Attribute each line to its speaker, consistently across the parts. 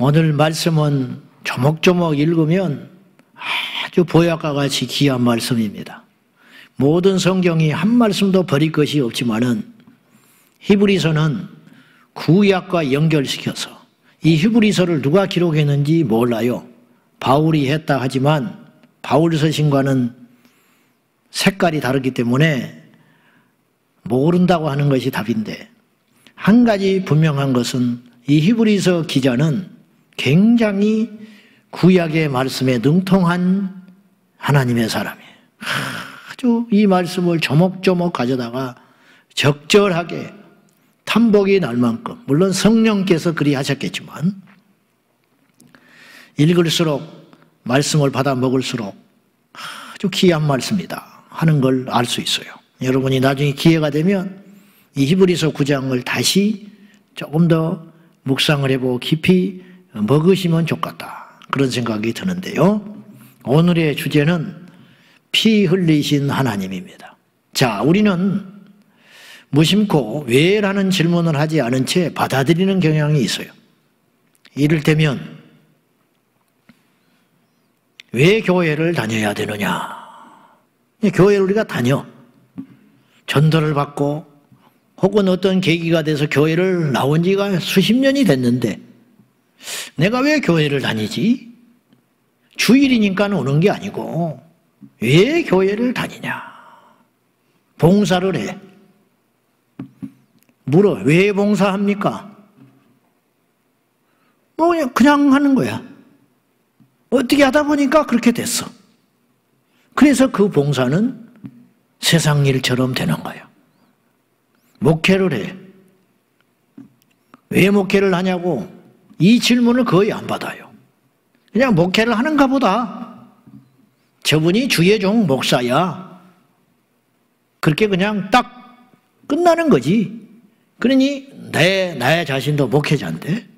Speaker 1: 오늘 말씀은 조목조목 읽으면 아주 보약과 같이 귀한 말씀입니다. 모든 성경이 한 말씀도 버릴 것이 없지만은 히브리서는 구약과 연결시켜서 이 히브리서를 누가 기록했는지 몰라요. 바울이 했다 하지만 바울 서신과는 색깔이 다르기 때문에 모른다고 하는 것이 답인데, 한 가지 분명한 것은 이 히브리서 기자는 굉장히 구약의 말씀에 능통한 하나님의 사람이에요. 아주 이 말씀을 조목조목 가져다가 적절하게 탐복이 날 만큼, 물론 성령께서 그리 하셨겠지만 읽을수록 말씀을 받아 먹을수록 아주 귀한 말씀이다 하는 걸 알 수 있어요. 여러분이 나중에 기회가 되면 이 히브리서 9장을 다시 조금 더 묵상을 해보고 깊이 먹으시면 좋겠다, 그런 생각이 드는데요. 오늘의 주제는 피 흘리신 하나님입니다. 자, 우리는 무심코 왜? 라는 질문을 하지 않은 채 받아들이는 경향이 있어요. 이를테면 왜 교회를 다녀야 되느냐? 교회를 우리가 다녀. 전도를 받고 혹은 어떤 계기가 돼서 교회를 나온 지가 수십 년이 됐는데 내가 왜 교회를 다니지? 주일이니까 오는 게 아니고 왜 교회를 다니냐? 봉사를 해. 물어. 왜 봉사합니까? 뭐 그냥 하는 거야. 어떻게 하다 보니까 그렇게 됐어. 그래서 그 봉사는 세상 일처럼 되는 거예요. 목회를 해. 왜 목회를 하냐고 이 질문을 거의 안 받아요. 그냥 목회를 하는가 보다. 저분이 주의 종 목사야. 그렇게 그냥 딱 끝나는 거지. 그러니 나의 자신도 목회자인데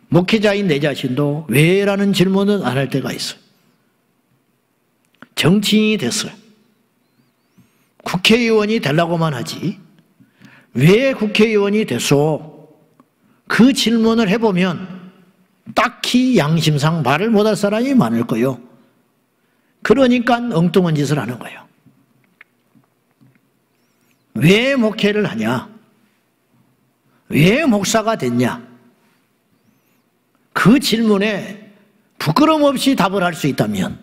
Speaker 1: 목회자인 내 자신도 왜라는 질문은 안 할 때가 있어요. 정치인이 됐어요. 국회의원이 되려고만 하지 왜 국회의원이 됐소? 그 질문을 해보면 딱히 양심상 말을 못할 사람이 많을 거예요. 그러니까 엉뚱한 짓을 하는 거예요. 왜 목회를 하냐? 왜 목사가 됐냐? 그 질문에 부끄럼 없이 답을 할 수 있다면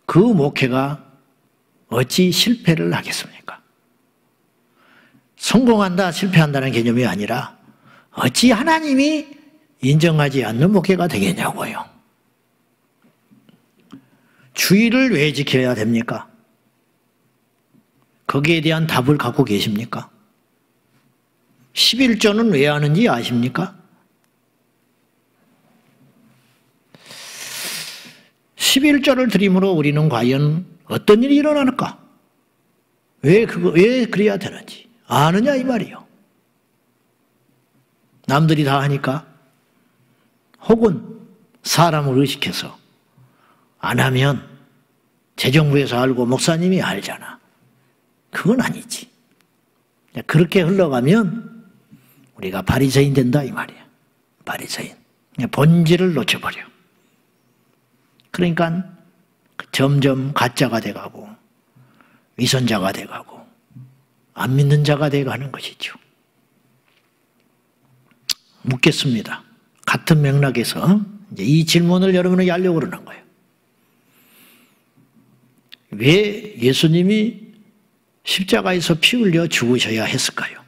Speaker 1: 그 목회가 어찌 실패를 하겠습니까? 성공한다, 실패한다는 개념이 아니라 어찌 하나님이 인정하지 않는 목회가 되겠냐고요. 주일을 왜 지켜야 됩니까? 거기에 대한 답을 갖고 계십니까? 11조는 왜 하는지 아십니까? 11조를 드림으로 우리는 과연 어떤 일이 일어날까? 왜 그래야 되는지 아느냐 이 말이요. 남들이 다 하니까 혹은 사람을 의식해서 안 하면 재정부에서 알고 목사님이 알잖아. 그건 아니지. 그렇게 흘러가면 우리가 바리새인 된다 이 말이야. 바리새인. 본질을 놓쳐버려. 그러니까 점점 가짜가 돼가고 위선자가 돼가고 안 믿는 자가 돼가는 것이죠. 묻겠습니다. 같은 맥락에서 이제 이 질문을 여러분에게 하려고 그러는 거예요. 왜 예수님이 십자가에서 피 흘려 죽으셔야 했을까요?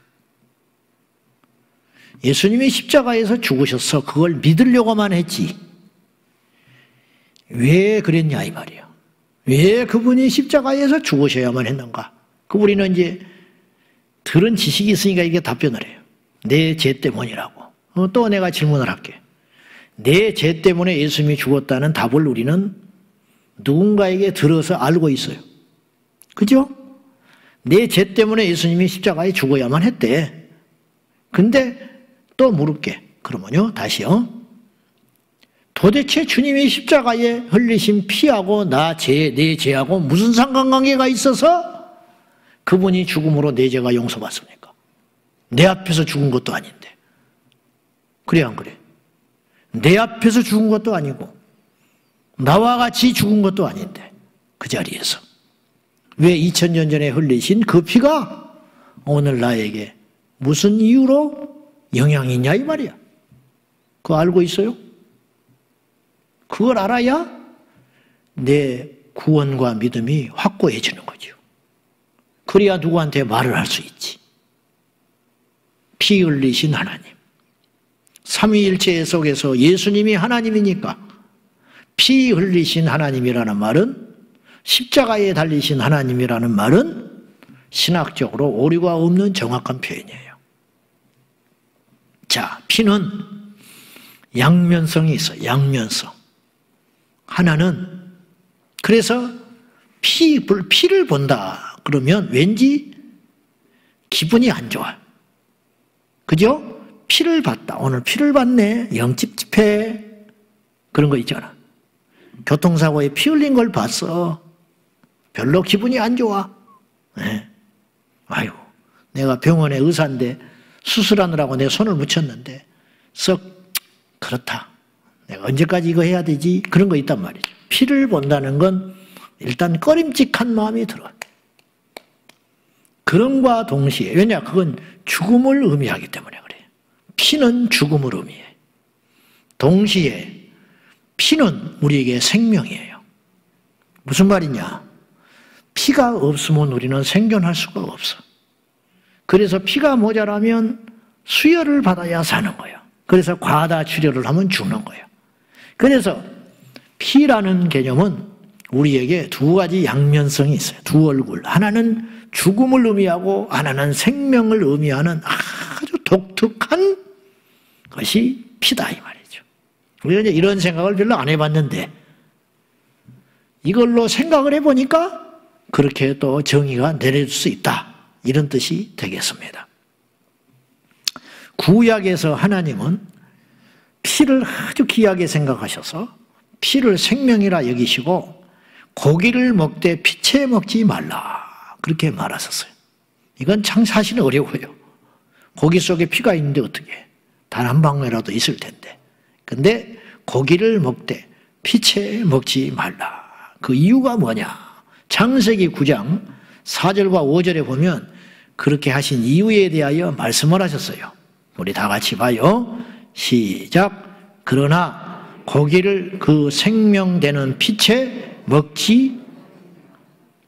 Speaker 1: 예수님이 십자가에서 죽으셔서 그걸 믿으려고만 했지 왜 그랬냐 이 말이에요. 왜 그분이 십자가에서 죽으셔야만 했는가? 그 우리는 이제 들은 지식이 있으니까 이게 답변을 해요. 내 죄 때문이라고. 또 내가 질문을 할게. 내 죄 때문에 예수님이 죽었다는 답을 우리는 누군가에게 들어서 알고 있어요. 그죠? 내 죄 때문에 예수님이 십자가에 죽어야만 했대. 근데 또 물을게. 그러면요, 다시요. 도대체 주님이 십자가에 흘리신 피하고 내 죄하고 무슨 상관관계가 있어서 그분이 죽음으로 내 죄가 용서받습니까? 내 앞에서 죽은 것도 아닌데. 그래 안 그래? 내 앞에서 죽은 것도 아니고 나와 같이 죽은 것도 아닌데 그 자리에서 왜 2000년 전에 흘리신 그 피가 오늘 나에게 무슨 이유로 영향이 있냐 이 말이야. 그거 알고 있어요? 그걸 알아야 내 구원과 믿음이 확고해지는 거죠. 그래야 누구한테 말을 할 수 있지. 피 흘리신 하나님. 삼위일체 속에서 예수님이 하나님이니까 피 흘리신 하나님이라는 말은, 십자가에 달리신 하나님이라는 말은 신학적으로 오류가 없는 정확한 표현이에요. 자, 피는 양면성이 있어요. 양면성. 하나는 그래서 피를 본다 그러면 왠지 기분이 안 좋아요. 그죠? 피를 봤다. 오늘 피를 봤네. 영찝찝해. 그런 거 있잖아. 교통사고에 피 흘린 걸 봤어. 별로 기분이 안 좋아. 네. 아이고, 내가 병원에 의사인데 수술하느라고 내 손을 묻혔는데 썩 그렇다. 내가 언제까지 이거 해야 되지? 그런 거 있단 말이죠. 피를 본다는 건 일단 꺼림칙한 마음이 들어요. 그런과 동시에, 왜냐? 그건 죽음을 의미하기 때문에 그래요. 피는 죽음을 의미해. 동시에 피는 우리에게 생명이에요. 무슨 말이냐? 피가 없으면 우리는 생존할 수가 없어. 그래서 피가 모자라면 수혈을 받아야 사는 거예요. 그래서 과다 출혈을 하면 죽는 거예요. 그래서 피라는 개념은 우리에게 두 가지 양면성이 있어요. 두 얼굴. 하나는 죽음을 의미하고 하나는 생명을 의미하는 아주 독특한 것이 피다 이 말이죠. 우리가 이런 생각을 별로 안 해봤는데 이걸로 생각을 해보니까 그렇게 또 정의가 내려질 수 있다. 이런 뜻이 되겠습니다. 구약에서 하나님은 피를 아주 귀하게 생각하셔서 피를 생명이라 여기시고 고기를 먹되 피채 먹지 말라 그렇게 말하셨어요. 이건 참 사실 어려워요. 고기 속에 피가 있는데 어떻게 단 한 방울이라도 있을 텐데. 근데 고기를 먹되 피채 먹지 말라. 그 이유가 뭐냐? 창세기 9장 4절과 5절에 보면 그렇게 하신 이유에 대하여 말씀을 하셨어요. 우리 다 같이 봐요. 시작. 그러나 고기를 그 생명되는 피채 먹지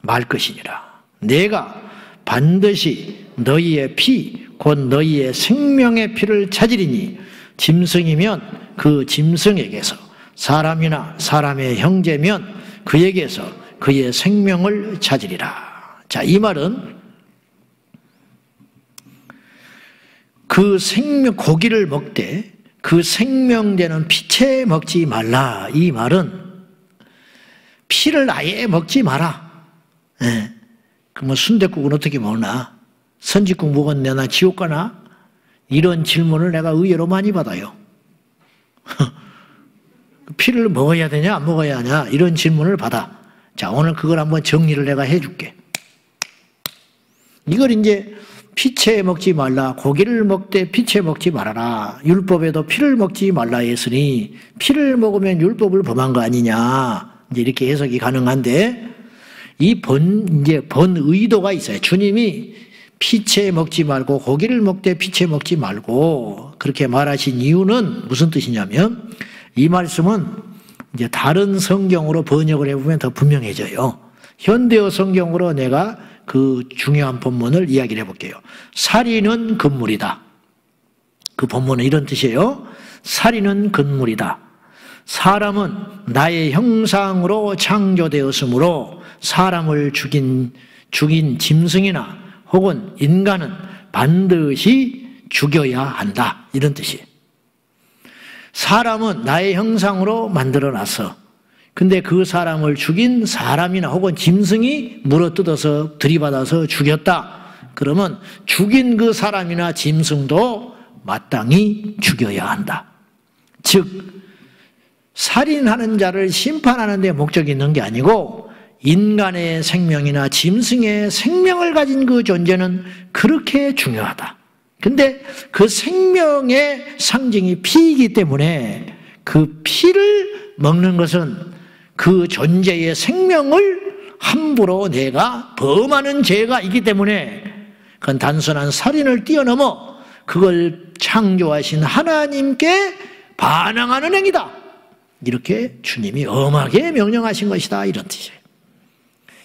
Speaker 1: 말 것이니라. 내가 반드시 너희의 피 곧 너희의 생명의 피를 찾으리니 짐승이면 그 짐승에게서 사람이나 사람의 형제면 그에게서 그의 생명을 찾으리라. 자, 이 말은 그 생명 고기를 먹되 그 생명되는 피채 먹지 말라. 이 말은 피를 아예 먹지 마라. 예. 그러면 순댓국은 어떻게 먹나? 선짓국 먹었네 나 지옥 가나? 이런 질문을 내가 의외로 많이 받아요. 피를 먹어야 되냐 안 먹어야 하냐 이런 질문을 받아. 자, 오늘 그걸 한번 정리를 내가 해줄게. 이걸 이제 피채 먹지 말라. 고기를 먹되 피채 먹지 말아라. 율법에도 피를 먹지 말라 했으니 피를 먹으면 율법을 범한 거 아니냐. 이제 이렇게 해석이 가능한데 이 본 의도가 있어요. 주님이 피채 먹지 말고 고기를 먹되 피채 먹지 말고 그렇게 말하신 이유는 무슨 뜻이냐면 이 말씀은 이제 다른 성경으로 번역을 해보면 더 분명해져요. 현대어 성경으로 내가 그 중요한 본문을 이야기를 해볼게요. 살인은 금물이다. 그 본문은 이런 뜻이에요. 살인은 금물이다. 사람은 나의 형상으로 창조되었으므로 사람을 죽인 짐승이나 혹은 인간은 반드시 죽여야 한다. 이런 뜻이에요. 사람은 나의 형상으로 만들어놨어. 근데 그 사람을 죽인 사람이나 혹은 짐승이 물어뜯어서 들이받아서 죽였다. 그러면 죽인 그 사람이나 짐승도 마땅히 죽여야 한다. 즉 살인하는 자를 심판하는 데 목적이 있는 게 아니고 인간의 생명이나 짐승의 생명을 가진 그 존재는 그렇게 중요하다. 근데 그 생명의 상징이 피이기 때문에 그 피를 먹는 것은 그 존재의 생명을 함부로 내가 범하는 죄가 있기 때문에 그건 단순한 살인을 뛰어넘어 그걸 창조하신 하나님께 반항하는 행위다. 이렇게 주님이 엄하게 명령하신 것이다. 이런 뜻이에요.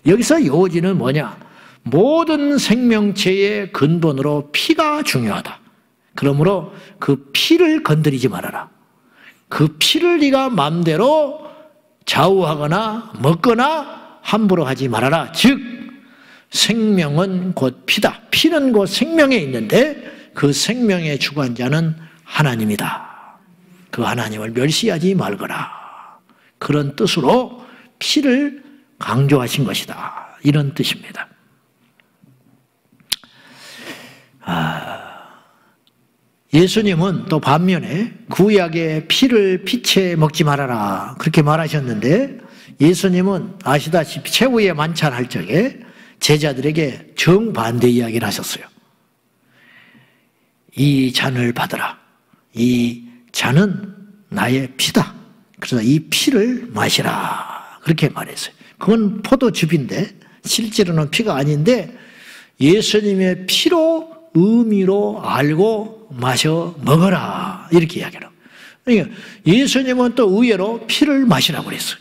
Speaker 1: 여기서 요지는 뭐냐? 모든 생명체의 근본으로 피가 중요하다. 그러므로 그 피를 건드리지 말아라. 그 피를 네가 마음대로 좌우하거나 먹거나 함부로 하지 말아라. 즉 생명은 곧 피다. 피는 곧 생명에 있는데 그 생명의 주관자는 하나님이다. 그 하나님을 멸시하지 말거라. 그런 뜻으로 피를 강조하신 것이다. 이런 뜻입니다. 예수님은 또 반면에 구약의 피를 피채 먹지 말아라 그렇게 말하셨는데, 예수님은 아시다시피 최후의 만찬할 적에 제자들에게 정반대 이야기를 하셨어요. 이 잔을 받으라. 이 잔은 나의 피다. 그래서 이 피를 마시라. 그렇게 말했어요. 그건 포도즙인데 실제로는 피가 아닌데 예수님의 피로 의미로 알고 마셔 먹어라. 이렇게 이야기를 하고. 그러니까 예수님은 또 의외로 피를 마시라고 그랬어요.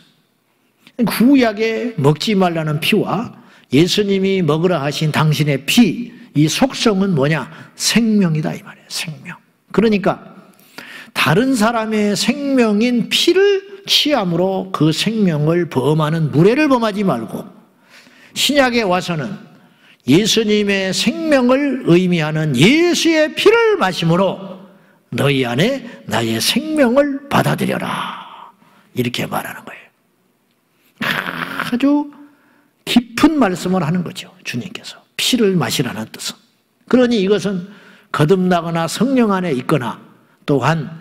Speaker 1: 구약에 먹지 말라는 피와 예수님이 먹으라 하신 당신의 피, 이 속성은 뭐냐? 생명이다 이 말이에요. 생명. 그러니까 다른 사람의 생명인 피를 취함으로 그 생명을 범하는 무례를 범하지 말고, 신약에 와서는 예수님의 생명을 의미하는 예수의 피를 마심으로 너희 안에 나의 생명을 받아들여라. 이렇게 말하는 거예요. 아주 깊은 말씀을 하는 거죠. 주님께서 피를 마시라는 뜻은. 그러니 이것은 거듭나거나 성령 안에 있거나 또한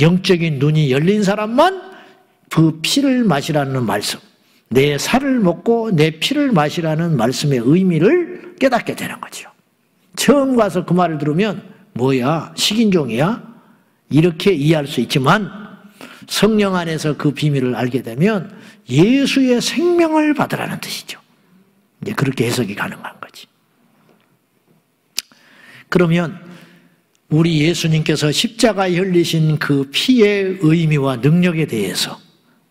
Speaker 1: 영적인 눈이 열린 사람만 그 피를 마시라는 말씀, 내 살을 먹고 내 피를 마시라는 말씀의 의미를 깨닫게 되는 거죠. 처음 가서 그 말을 들으면 뭐야? 식인종이야? 이렇게 이해할 수 있지만 성령 안에서 그 비밀을 알게 되면 예수의 생명을 받으라는 뜻이죠. 이제 그렇게 해석이 가능한 거지. 그러면 우리 예수님께서 십자가에 흘리신 그 피의 의미와 능력에 대해서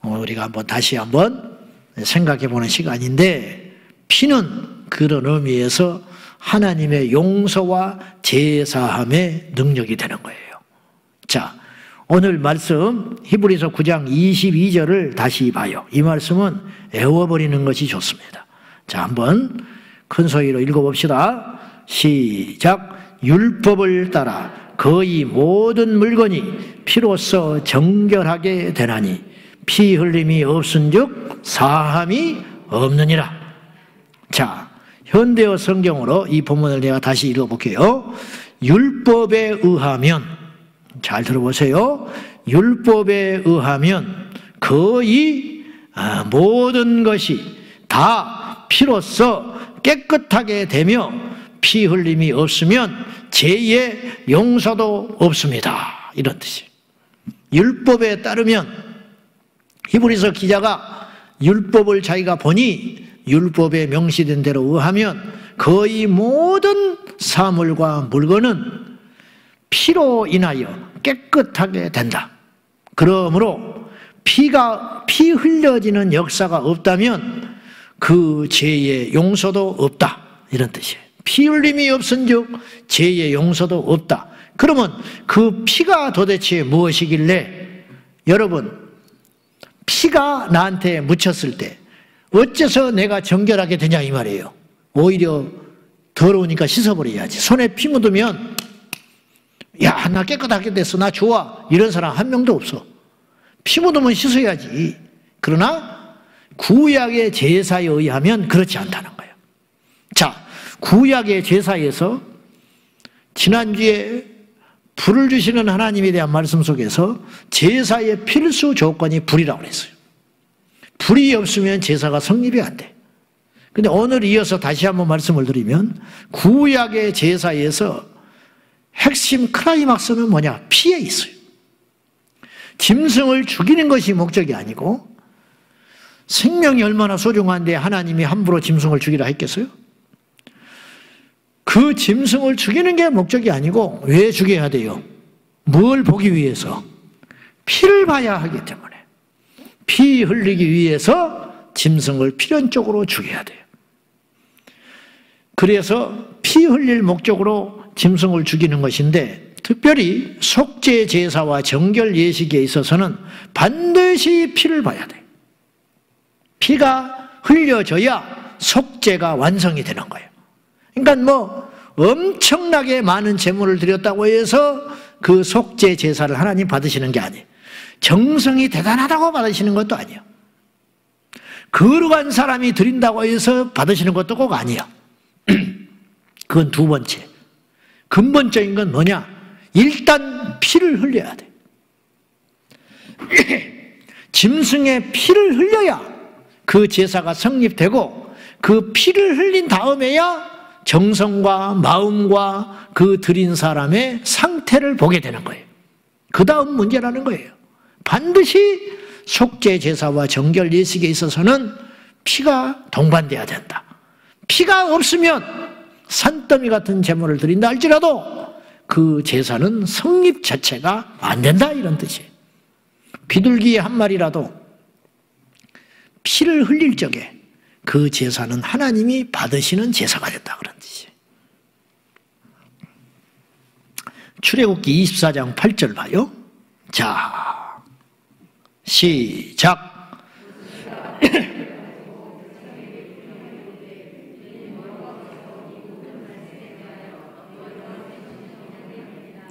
Speaker 1: 우리가 다시 한번 생각해 보는 시간인데, 피는 그런 의미에서 하나님의 용서와 제사함의 능력이 되는 거예요. 자, 오늘 말씀 히브리서 9장 22절을 다시 봐요. 이 말씀은 외워버리는 것이 좋습니다. 자, 한번 큰 소리로 읽어봅시다. 시작. 율법을 따라 거의 모든 물건이 피로써 정결하게 되나니 피 흘림이 없은즉 사함이 없느니라. 자, 현대어 성경으로 이 본문을 내가 다시 읽어볼게요. 율법에 의하면, 잘 들어보세요. 율법에 의하면 거의 모든 것이 다 피로써 깨끗하게 되며 피 흘림이 없으면 죄의 용서도 없습니다. 이런 뜻이에요. 율법에 따르면, 히브리서 기자가 율법을 자기가 보니 율법에 명시된 대로 의하면 거의 모든 사물과 물건은 피로 인하여 깨끗하게 된다. 그러므로 피 흘려지는 역사가 없다면 그 죄의 용서도 없다. 이런 뜻이에요. 피 흘림이 없은즉 죄의 용서도 없다. 그러면 그 피가 도대체 무엇이길래, 여러분, 피가 나한테 묻혔을 때 어째서 내가 정결하게 되냐 이 말이에요. 오히려 더러우니까 씻어버려야지. 손에 피 묻으면 야, 나 깨끗하게 됐어, 나 좋아, 이런 사람 한 명도 없어. 피 묻으면 씻어야지. 그러나 구약의 제사에 의하면 그렇지 않다는 거예요. 자, 구약의 제사에서 지난주에 불을 주시는 하나님에 대한 말씀 속에서 제사의 필수 조건이 불이라고 그랬어요. 불이 없으면 제사가 성립이 안 돼. 근데 오늘 이어서 다시 한번 말씀을 드리면 구약의 제사에서 핵심 클라이막스는 뭐냐? 피에 있어요. 짐승을 죽이는 것이 목적이 아니고, 생명이 얼마나 소중한데 하나님이 함부로 짐승을 죽이라 했겠어요? 그 짐승을 죽이는 게 목적이 아니고 왜 죽여야 돼요? 뭘 보기 위해서? 피를 봐야 하기 때문에. 피 흘리기 위해서 짐승을 필연적으로 죽여야 돼요. 그래서 피 흘릴 목적으로 짐승을 죽이는 것인데, 특별히 속죄 제사와 정결 예식에 있어서는 반드시 피를 봐야 돼요. 피가 흘려져야 속죄가 완성이 되는 거예요. 그러니까 엄청나게 많은 제물을 드렸다고 해서 그 속죄 제사를 하나님 받으시는 게 아니에요. 정성이 대단하다고 받으시는 것도 아니에요. 거룩한 사람이 드린다고 해서 받으시는 것도 꼭 아니에요. 그건 두 번째. 근본적인 건 뭐냐? 일단 피를 흘려야 돼. 짐승의 피를 흘려야 그 제사가 성립되고, 그 피를 흘린 다음에야 정성과 마음과 그 드린 사람의 상태를 보게 되는 거예요. 그 다음 문제라는 거예요. 반드시 속죄 제사와 정결 예식에 있어서는 피가 동반돼야 된다. 피가 없으면 산더미 같은 제물을 드린다 할지라도 그 제사는 성립 자체가 안 된다, 이런 뜻이에요. 비둘기 한 마리라도 피를 흘릴 적에 그 제사는 하나님이 받으시는 제사가 된다, 그런 뜻이에요. 출애굽기 24장 8절 봐요. 자, 시작.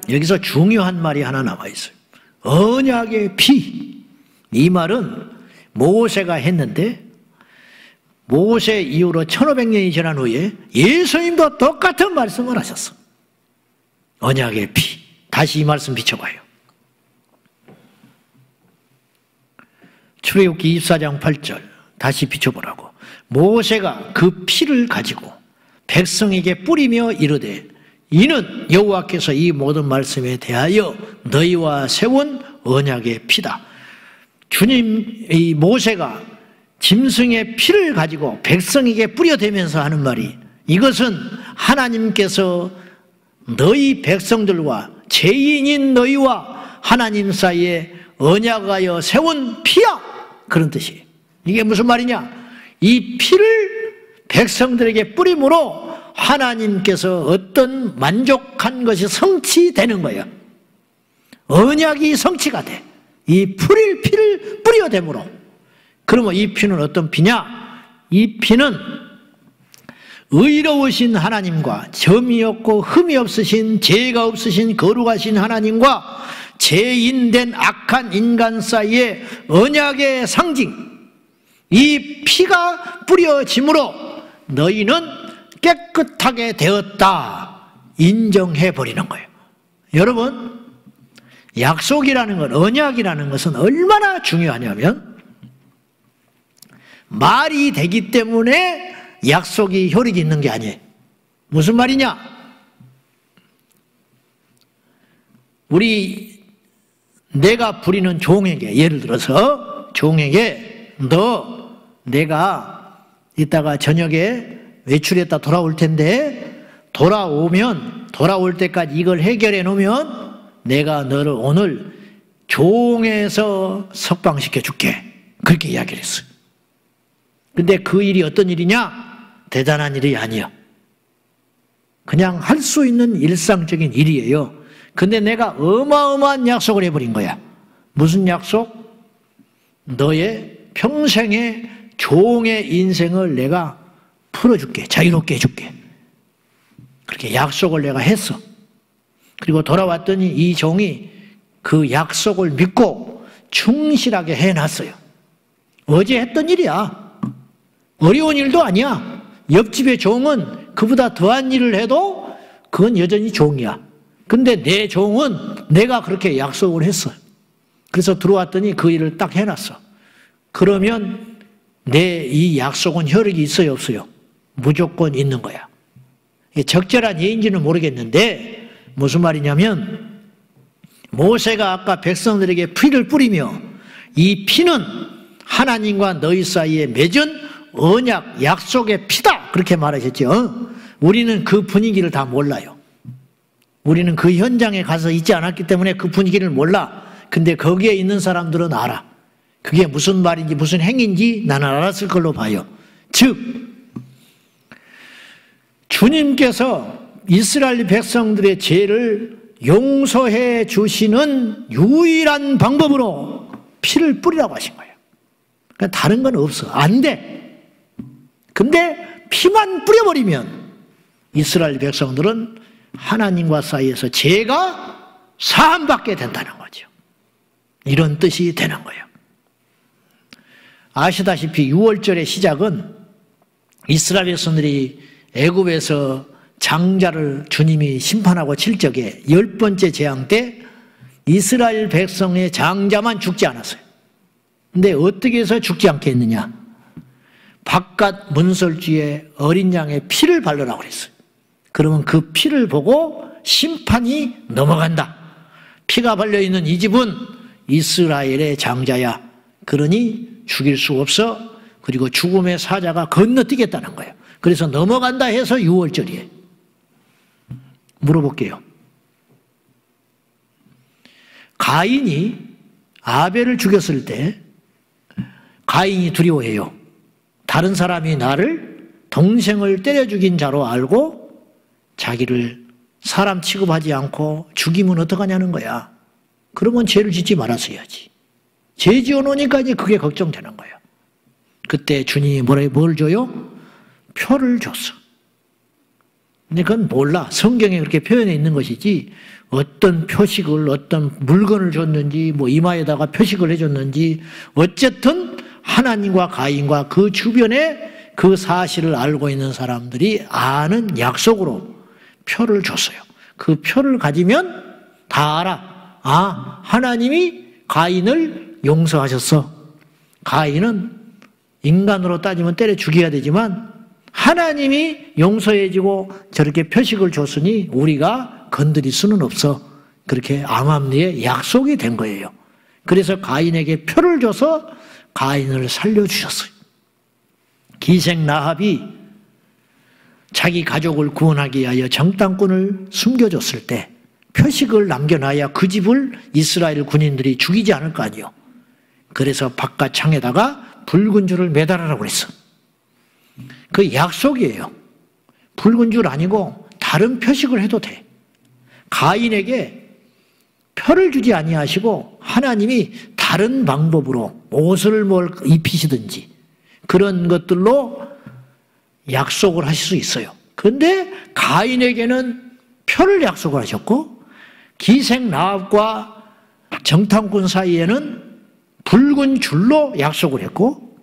Speaker 1: 여기서 중요한 말이 하나 나와 있어요. 언약의 피. 이 말은 모세가 했는데, 모세 이후로 1500년이 지난 후에 예수님도 똑같은 말씀을 하셨어. 언약의 피. 다시 이 말씀 비춰봐요. 출애굽기 24장 8절 다시 비춰보라고. 모세가 그 피를 가지고 백성에게 뿌리며 이르되, 이는 여호와께서 이 모든 말씀에 대하여 너희와 세운 언약의 피다. 주님, 이 모세가 짐승의 피를 가지고 백성에게 뿌려대면서 하는 말이, 이것은 하나님께서 너희 백성들과 죄인인 너희와 하나님 사이에 언약하여 세운 피야, 그런 뜻이에요. 이게 무슨 말이냐? 이 피를 백성들에게 뿌림으로 하나님께서 어떤 만족한 것이 성취되는 거예요. 언약이 성취가 돼. 이 피를 뿌려대므로. 그러면 이 피는 어떤 피냐? 이 피는 의로우신 하나님과 점이 없고 흠이 없으신, 죄가 없으신 거룩하신 하나님과 죄인된 악한 인간 사이의 언약의 상징, 이 피가 뿌려짐으로 너희는 깨끗하게 되었다 인정해버리는 거예요. 여러분, 약속이라는 것, 언약이라는 것은 얼마나 중요하냐면, 말이 되기 때문에 약속이 효력이 있는 게 아니에요. 무슨 말이냐? 내가 부리는 종에게, 예를 들어서 종에게, 내가 이따가 저녁에 외출했다 돌아올 텐데, 돌아올 때까지 이걸 해결해 놓으면 내가 너를 오늘 종에서 석방시켜 줄게, 그렇게 이야기를 했어요. 근데 그 일이 어떤 일이냐? 대단한 일이 아니야. 그냥 할 수 있는 일상적인 일이에요. 근데 내가 어마어마한 약속을 해버린 거야. 무슨 약속? 너의 평생의 종의 인생을 내가 풀어줄게, 자유롭게 해줄게. 그렇게 약속을 내가 했어. 그리고 돌아왔더니 이 종이 그 약속을 믿고 충실하게 해놨어요. 어제 했던 일이야. 어려운 일도 아니야. 옆집의 종은 그보다 더한 일을 해도 그건 여전히 종이야. 근데 내 종은 내가 그렇게 약속을 했어요. 그래서 들어왔더니 그 일을 딱 해놨어. 그러면 내 이 약속은 효력이 있어요, 없어요? 무조건 있는 거야. 적절한 예인지는 모르겠는데 무슨 말이냐면, 모세가 아까 백성들에게 피를 뿌리며 이 피는 하나님과 너희 사이에 맺은 언약, 약속의 피다 그렇게 말하셨죠. 우리는 그 분위기를 다 몰라요. 우리는 그 현장에 가서 있지 않았기 때문에 그 분위기를 몰라. 근데 거기에 있는 사람들은 알아. 그게 무슨 말인지 무슨 행인지 나는 알았을 걸로 봐요. 즉 주님께서 이스라엘 백성들의 죄를 용서해 주시는 유일한 방법으로 피를 뿌리라고 하신 거예요. 그러니까 다른 건 없어. 안 돼. 근데 피만 뿌려버리면 이스라엘 백성들은 하나님과 사이에서 죄가 사함받게 된다는 거죠. 이런 뜻이 되는 거예요. 아시다시피 6월절의 시작은 이스라엘 백성들이 애굽에서 장자를 주님이 심판하고 칠 적에 10번째 재앙 때 이스라엘 백성의 장자만 죽지 않았어요. 근데 어떻게 해서 죽지 않게 했느냐? 바깥 문설주에 어린 양의 피를 바르라고 그랬어요. 그러면 그 피를 보고 심판이 넘어간다. 피가 발려있는 이 집은 이스라엘의 장자야. 그러니 죽일 수 없어. 그리고 죽음의 사자가 건너뛰겠다는 거예요. 그래서 넘어간다 해서 6월절이에요. 물어볼게요. 가인이 아벨을 죽였을 때 가인이 두려워해요. 다른 사람이 나를 동생을 때려 죽인 자로 알고 자기를 사람 취급하지 않고 죽이면 어떡하냐는 거야. 그러면 죄를 짓지 말았어야지. 죄 지어놓으니까 이제 그게 걱정되는 거예요. 그때 주님이 뭘 줘요? 표를 줬어. 근데 그건 몰라. 성경에 그렇게 표현해 있는 것이지 어떤 표식을 어떤 물건을 줬는지 뭐 이마에다가 표식을 해줬는지 어쨌든 하나님과 가인과 그 주변에 그 사실을 알고 있는 사람들이 아는 약속으로 표를 줬어요. 그 표를 가지면 다 알아. 아, 하나님이 가인을 용서하셨어. 가인은 인간으로 따지면 때려 죽여야 되지만 하나님이 용서해주고 저렇게 표식을 줬으니 우리가 건드릴 수는 없어. 그렇게 암암리에 약속이 된 거예요. 그래서 가인에게 표를 줘서 가인을 살려주셨어요. 기생 라합이 자기 가족을 구원하기 위하여 정탐꾼을 숨겨줬을 때 표식을 남겨놔야 그 집을 이스라엘 군인들이 죽이지 않을 거 아니에요. 그래서 바깥 창에다가 붉은 줄을 매달으라고 그랬어. 그 약속이에요. 붉은 줄 아니고 다른 표식을 해도 돼. 가인에게 표를 주지 아니하시고 하나님이 다른 방법으로 옷을 뭘 입히시든지 그런 것들로 약속을 하실 수 있어요. 그런데 가인에게는 표를 약속을 하셨고 기생 라합과 정탐꾼 사이에는 붉은 줄로 약속을 했고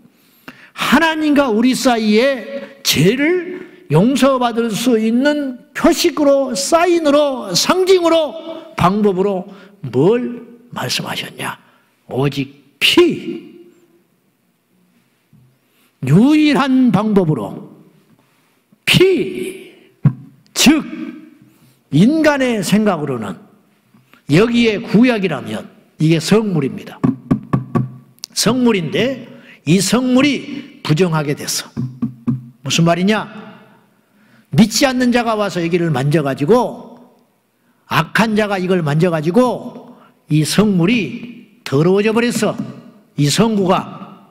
Speaker 1: 하나님과 우리 사이에 죄를 용서받을 수 있는 표식으로 사인으로 상징으로 방법으로 뭘 말씀하셨냐? 오직 피. 유일한 방법으로 피. 즉 인간의 생각으로는 여기에 구약이라면 이게 성물입니다. 성물인데 이 성물이 부정하게 됐어. 무슨 말이냐? 믿지 않는 자가 와서 여기를 만져가지고 악한 자가 이걸 만져가지고 이 성물이 더러워져 버렸어. 이 성구가.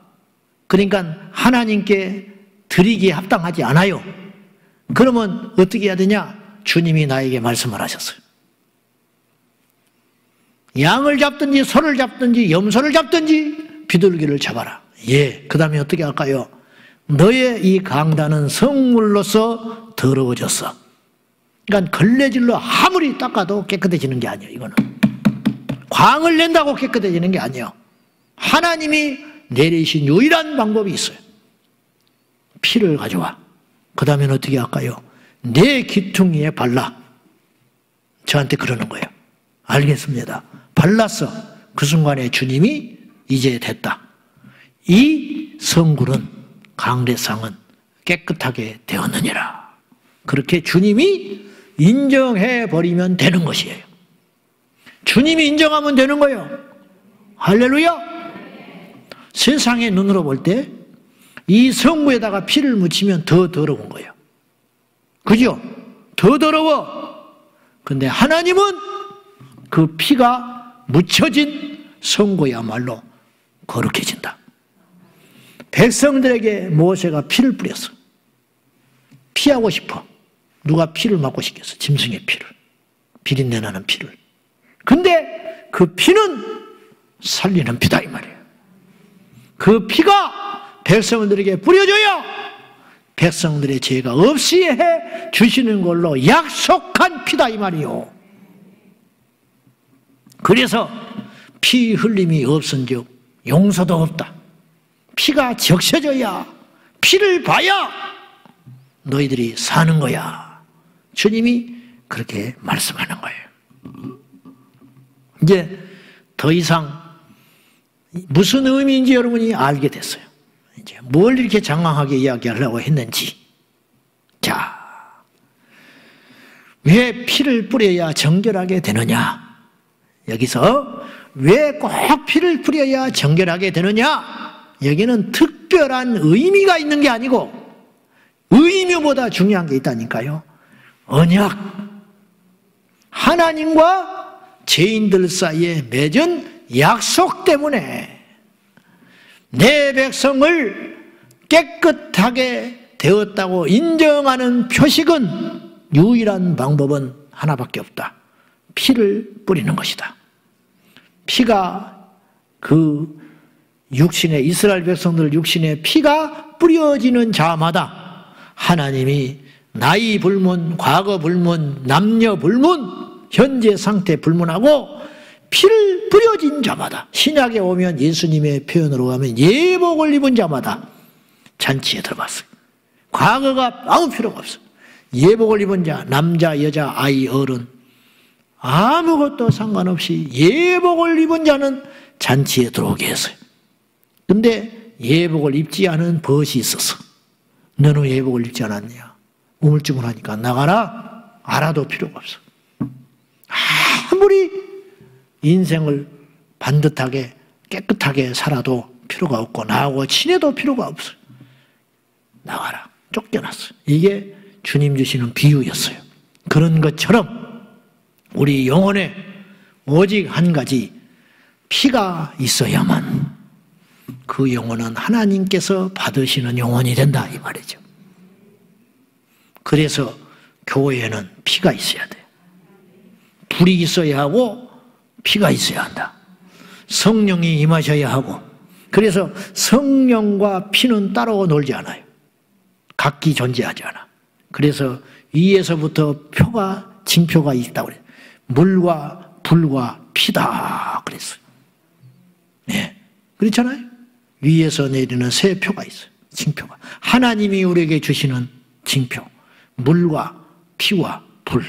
Speaker 1: 그러니까 하나님께 드리기에 합당하지 않아요. 그러면 어떻게 해야 되냐? 주님이 나에게 말씀을 하셨어요. 양을 잡든지 소를 잡든지 염소를 잡든지 비둘기를 잡아라. 예, 그 다음에 어떻게 할까요? 너의 이 강단은 성물로서 더러워졌어. 그러니까 걸레질로 아무리 닦아도 깨끗해지는 게 아니에요. 이거는 광을 낸다고 깨끗해지는 게 아니에요. 하나님이 내리신 유일한 방법이 있어요. 피를 가져와. 그 다음엔 어떻게 할까요? 내 귀퉁이에 발라. 저한테 그러는 거예요. 알겠습니다. 발랐어. 그 순간에 주님이 이제 됐다. 이 성굴은 강대상은 깨끗하게 되었느니라. 그렇게 주님이 인정해 버리면 되는 것이에요. 주님이 인정하면 되는 거예요. 할렐루야. 세상의 눈으로 볼 때 이 성부에다가 피를 묻히면 더 더러운 거예요. 그죠? 더 더러워. 근데 하나님은 그 피가 묻혀진 성고야말로 거룩해진다. 백성들에게 모세가 피를 뿌렸어. 피하고 싶어. 누가 피를 맞고 싶겠어? 짐승의 피를. 비린내 나는 피를. 근데 그 피는 살리는 피다 이 말이에요. 그 피가 백성들에게 뿌려줘야 백성들의 죄가 없이 해 주시는 걸로 약속한 피다 이 말이요. 그래서 피 흘림이 없은즉 용서도 없다. 피가 적셔져야, 피를 봐야 너희들이 사는 거야. 주님이 그렇게 말씀하는 거예요. 이제 더 이상 무슨 의미인지 여러분이 알게 됐어요. 이제 뭘 이렇게 장황하게 이야기하려고 했는지. 자, 왜 피를 뿌려야 정결하게 되느냐? 여기서 왜 꼭 피를 뿌려야 정결하게 되느냐? 여기는 특별한 의미가 있는 게 아니고 의미보다 중요한 게 있다니까요. 언약. 하나님과 죄인들 사이에 맺은 약속 때문에 내 백성을 깨끗하게 되었다고 인정하는 표식은, 유일한 방법은 하나밖에 없다. 피를 뿌리는 것이다. 피가 그 육신의, 이스라엘 백성들 육신의 피가 뿌려지는 자마다 하나님이 나이 불문, 과거 불문, 남녀 불문, 현재 상태 불문하고 피를 뿌려진 자마다, 신약에 오면 예수님의 표현으로 가면 예복을 입은 자마다 잔치에 들어갔어요. 과거가 아무 필요가 없어요. 예복을 입은 자, 남자, 여자, 아이, 어른 아무것도 상관없이 예복을 입은 자는 잔치에 들어오게 했어요. 근데 예복을 입지 않은 벗이 있었어. 너는 예복을 입지 않았냐? 우물쭈물하니까 나가라. 알아도 필요가 없어. 아무리 인생을 반듯하게 깨끗하게 살아도 필요가 없고 나하고 친해도 필요가 없어요. 나가라. 쫓겨났어요. 이게 주님 주시는 비유였어요. 그런 것처럼 우리 영혼에 오직 한 가지 피가 있어야만 그 영혼은 하나님께서 받으시는 영혼이 된다 이 말이죠. 그래서 교회에는 피가 있어야 돼요. 불이 있어야 하고 피가 있어야 한다. 성령이 임하셔야 하고, 그래서 성령과 피는 따로 놀지 않아요. 각기 존재하지 않아. 그래서 위에서부터 표가, 징표가 있다고 그래요. 물과 불과 피다 그랬어요. 네. 그렇잖아요. 위에서 내리는 세 표가 있어요. 징표가. 하나님이 우리에게 주시는 징표. 물과 피와 불.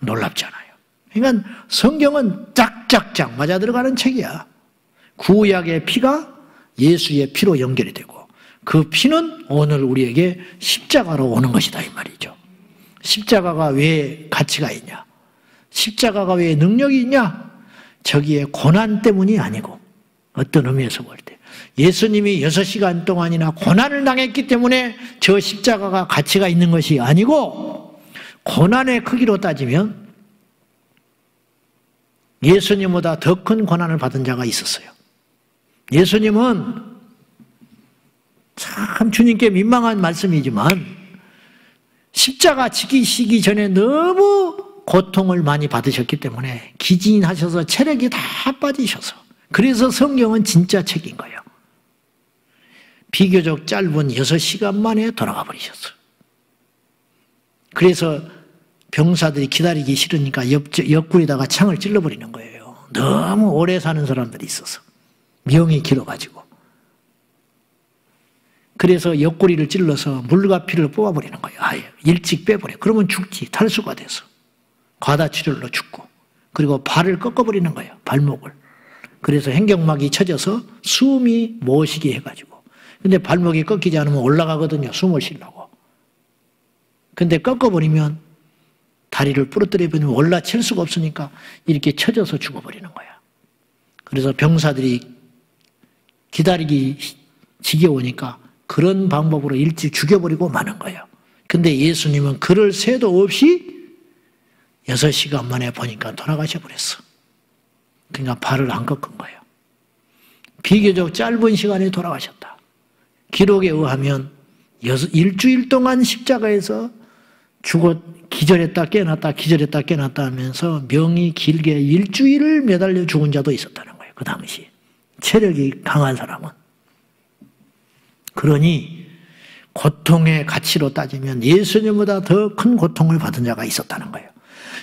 Speaker 1: 놀랍잖아요. 그러니까 성경은 짝짝짝 맞아 들어가는 책이야. 구약의 피가 예수의 피로 연결이 되고 그 피는 오늘 우리에게 십자가로 오는 것이다 이 말이죠. 십자가가 왜 가치가 있냐? 십자가가 왜 능력이 있냐? 저기에 고난 때문이 아니고, 어떤 의미에서 볼 때 예수님이 6시간 동안이나 고난을 당했기 때문에 저 십자가가 가치가 있는 것이 아니고, 고난의 크기로 따지면 예수님보다 더 큰 고난을 받은 자가 있었어요. 예수님은 참 주님께 민망한 말씀이지만 십자가 지키시기 전에 너무 고통을 많이 받으셨기 때문에 기진하셔서 체력이 다 빠지셔서, 그래서 성경은 진짜 책인 거예요. 비교적 짧은 6시간 만에 돌아가 버리셨어요. 그래서 병사들이 기다리기 싫으니까 옆구리에다가 창을 찔러버리는 거예요. 너무 오래 사는 사람들이 있어서. 명이 길어가지고. 그래서 옆구리를 찔러서 물과 피를 뽑아버리는 거예요. 아예 일찍 빼버려. 그러면 죽지. 탈수가 돼서. 과다출혈로 죽고. 그리고 발을 꺾어버리는 거예요. 발목을. 그래서 횡격막이 쳐져서 숨이 못 쉬게 해가지고. 근데 발목이 꺾이지 않으면 올라가거든요. 숨을 쉬려고. 근데 꺾어버리면 다리를 부러뜨려버리면 올라칠 수가 없으니까 이렇게 쳐져서 죽어버리는 거야. 그래서 병사들이 기다리기 지겨우니까 그런 방법으로 일찍 죽여버리고 마는 거예요. 근데 예수님은 그럴 새도 없이 6시간 만에 보니까 돌아가셔 버렸어. 그러니까 발을 안 꺾은 거예요. 비교적 짧은 시간에 돌아가셨다. 기록에 의하면 일주일 동안 십자가에서 기절했다 깨어났다 기절했다 깨어났다 하면서 명이 길게 일주일을 매달려 죽은 자도 있었다는 거예요. 그 당시 체력이 강한 사람은. 그러니 고통의 가치로 따지면 예수님보다 더 큰 고통을 받은 자가 있었다는 거예요.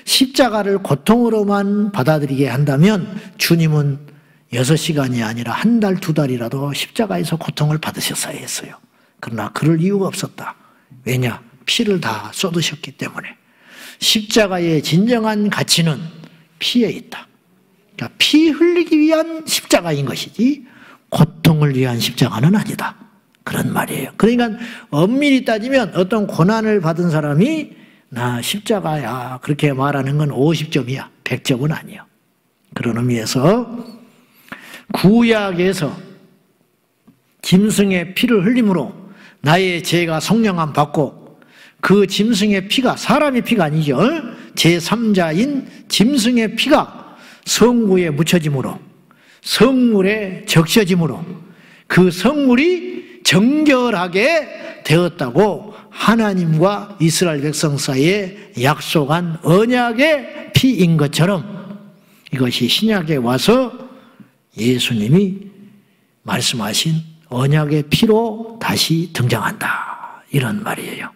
Speaker 1: 십자가를 고통으로만 받아들이게 한다면 주님은 6시간이 아니라 1달, 2달이라도 십자가에서 고통을 받으셨어야 했어요. 그러나 그럴 이유가 없었다. 왜냐? 피를 다 쏟으셨기 때문에. 십자가의 진정한 가치는 피에 있다. 그러니까 피 흘리기 위한 십자가인 것이지 고통을 위한 십자가는 아니다. 그런 말이에요. 그러니까 엄밀히 따지면 어떤 고난을 받은 사람이 나 십자가야 그렇게 말하는 건 50점이야. 100점은 아니야. 그런 의미에서 구약에서 짐승의 피를 흘림으로 나의 죄가 속량함 받고 그 짐승의 피가 사람의 피가 아니죠. 제3자인 짐승의 피가 성구에 묻혀짐으로 성물에 적셔짐으로 그 성물이 정결하게 되었다고 하나님과 이스라엘 백성 사이에 약속한 언약의 피인 것처럼 이것이 신약에 와서 예수님이 말씀하신 언약의 피로 다시 등장한다. 이런 말이에요.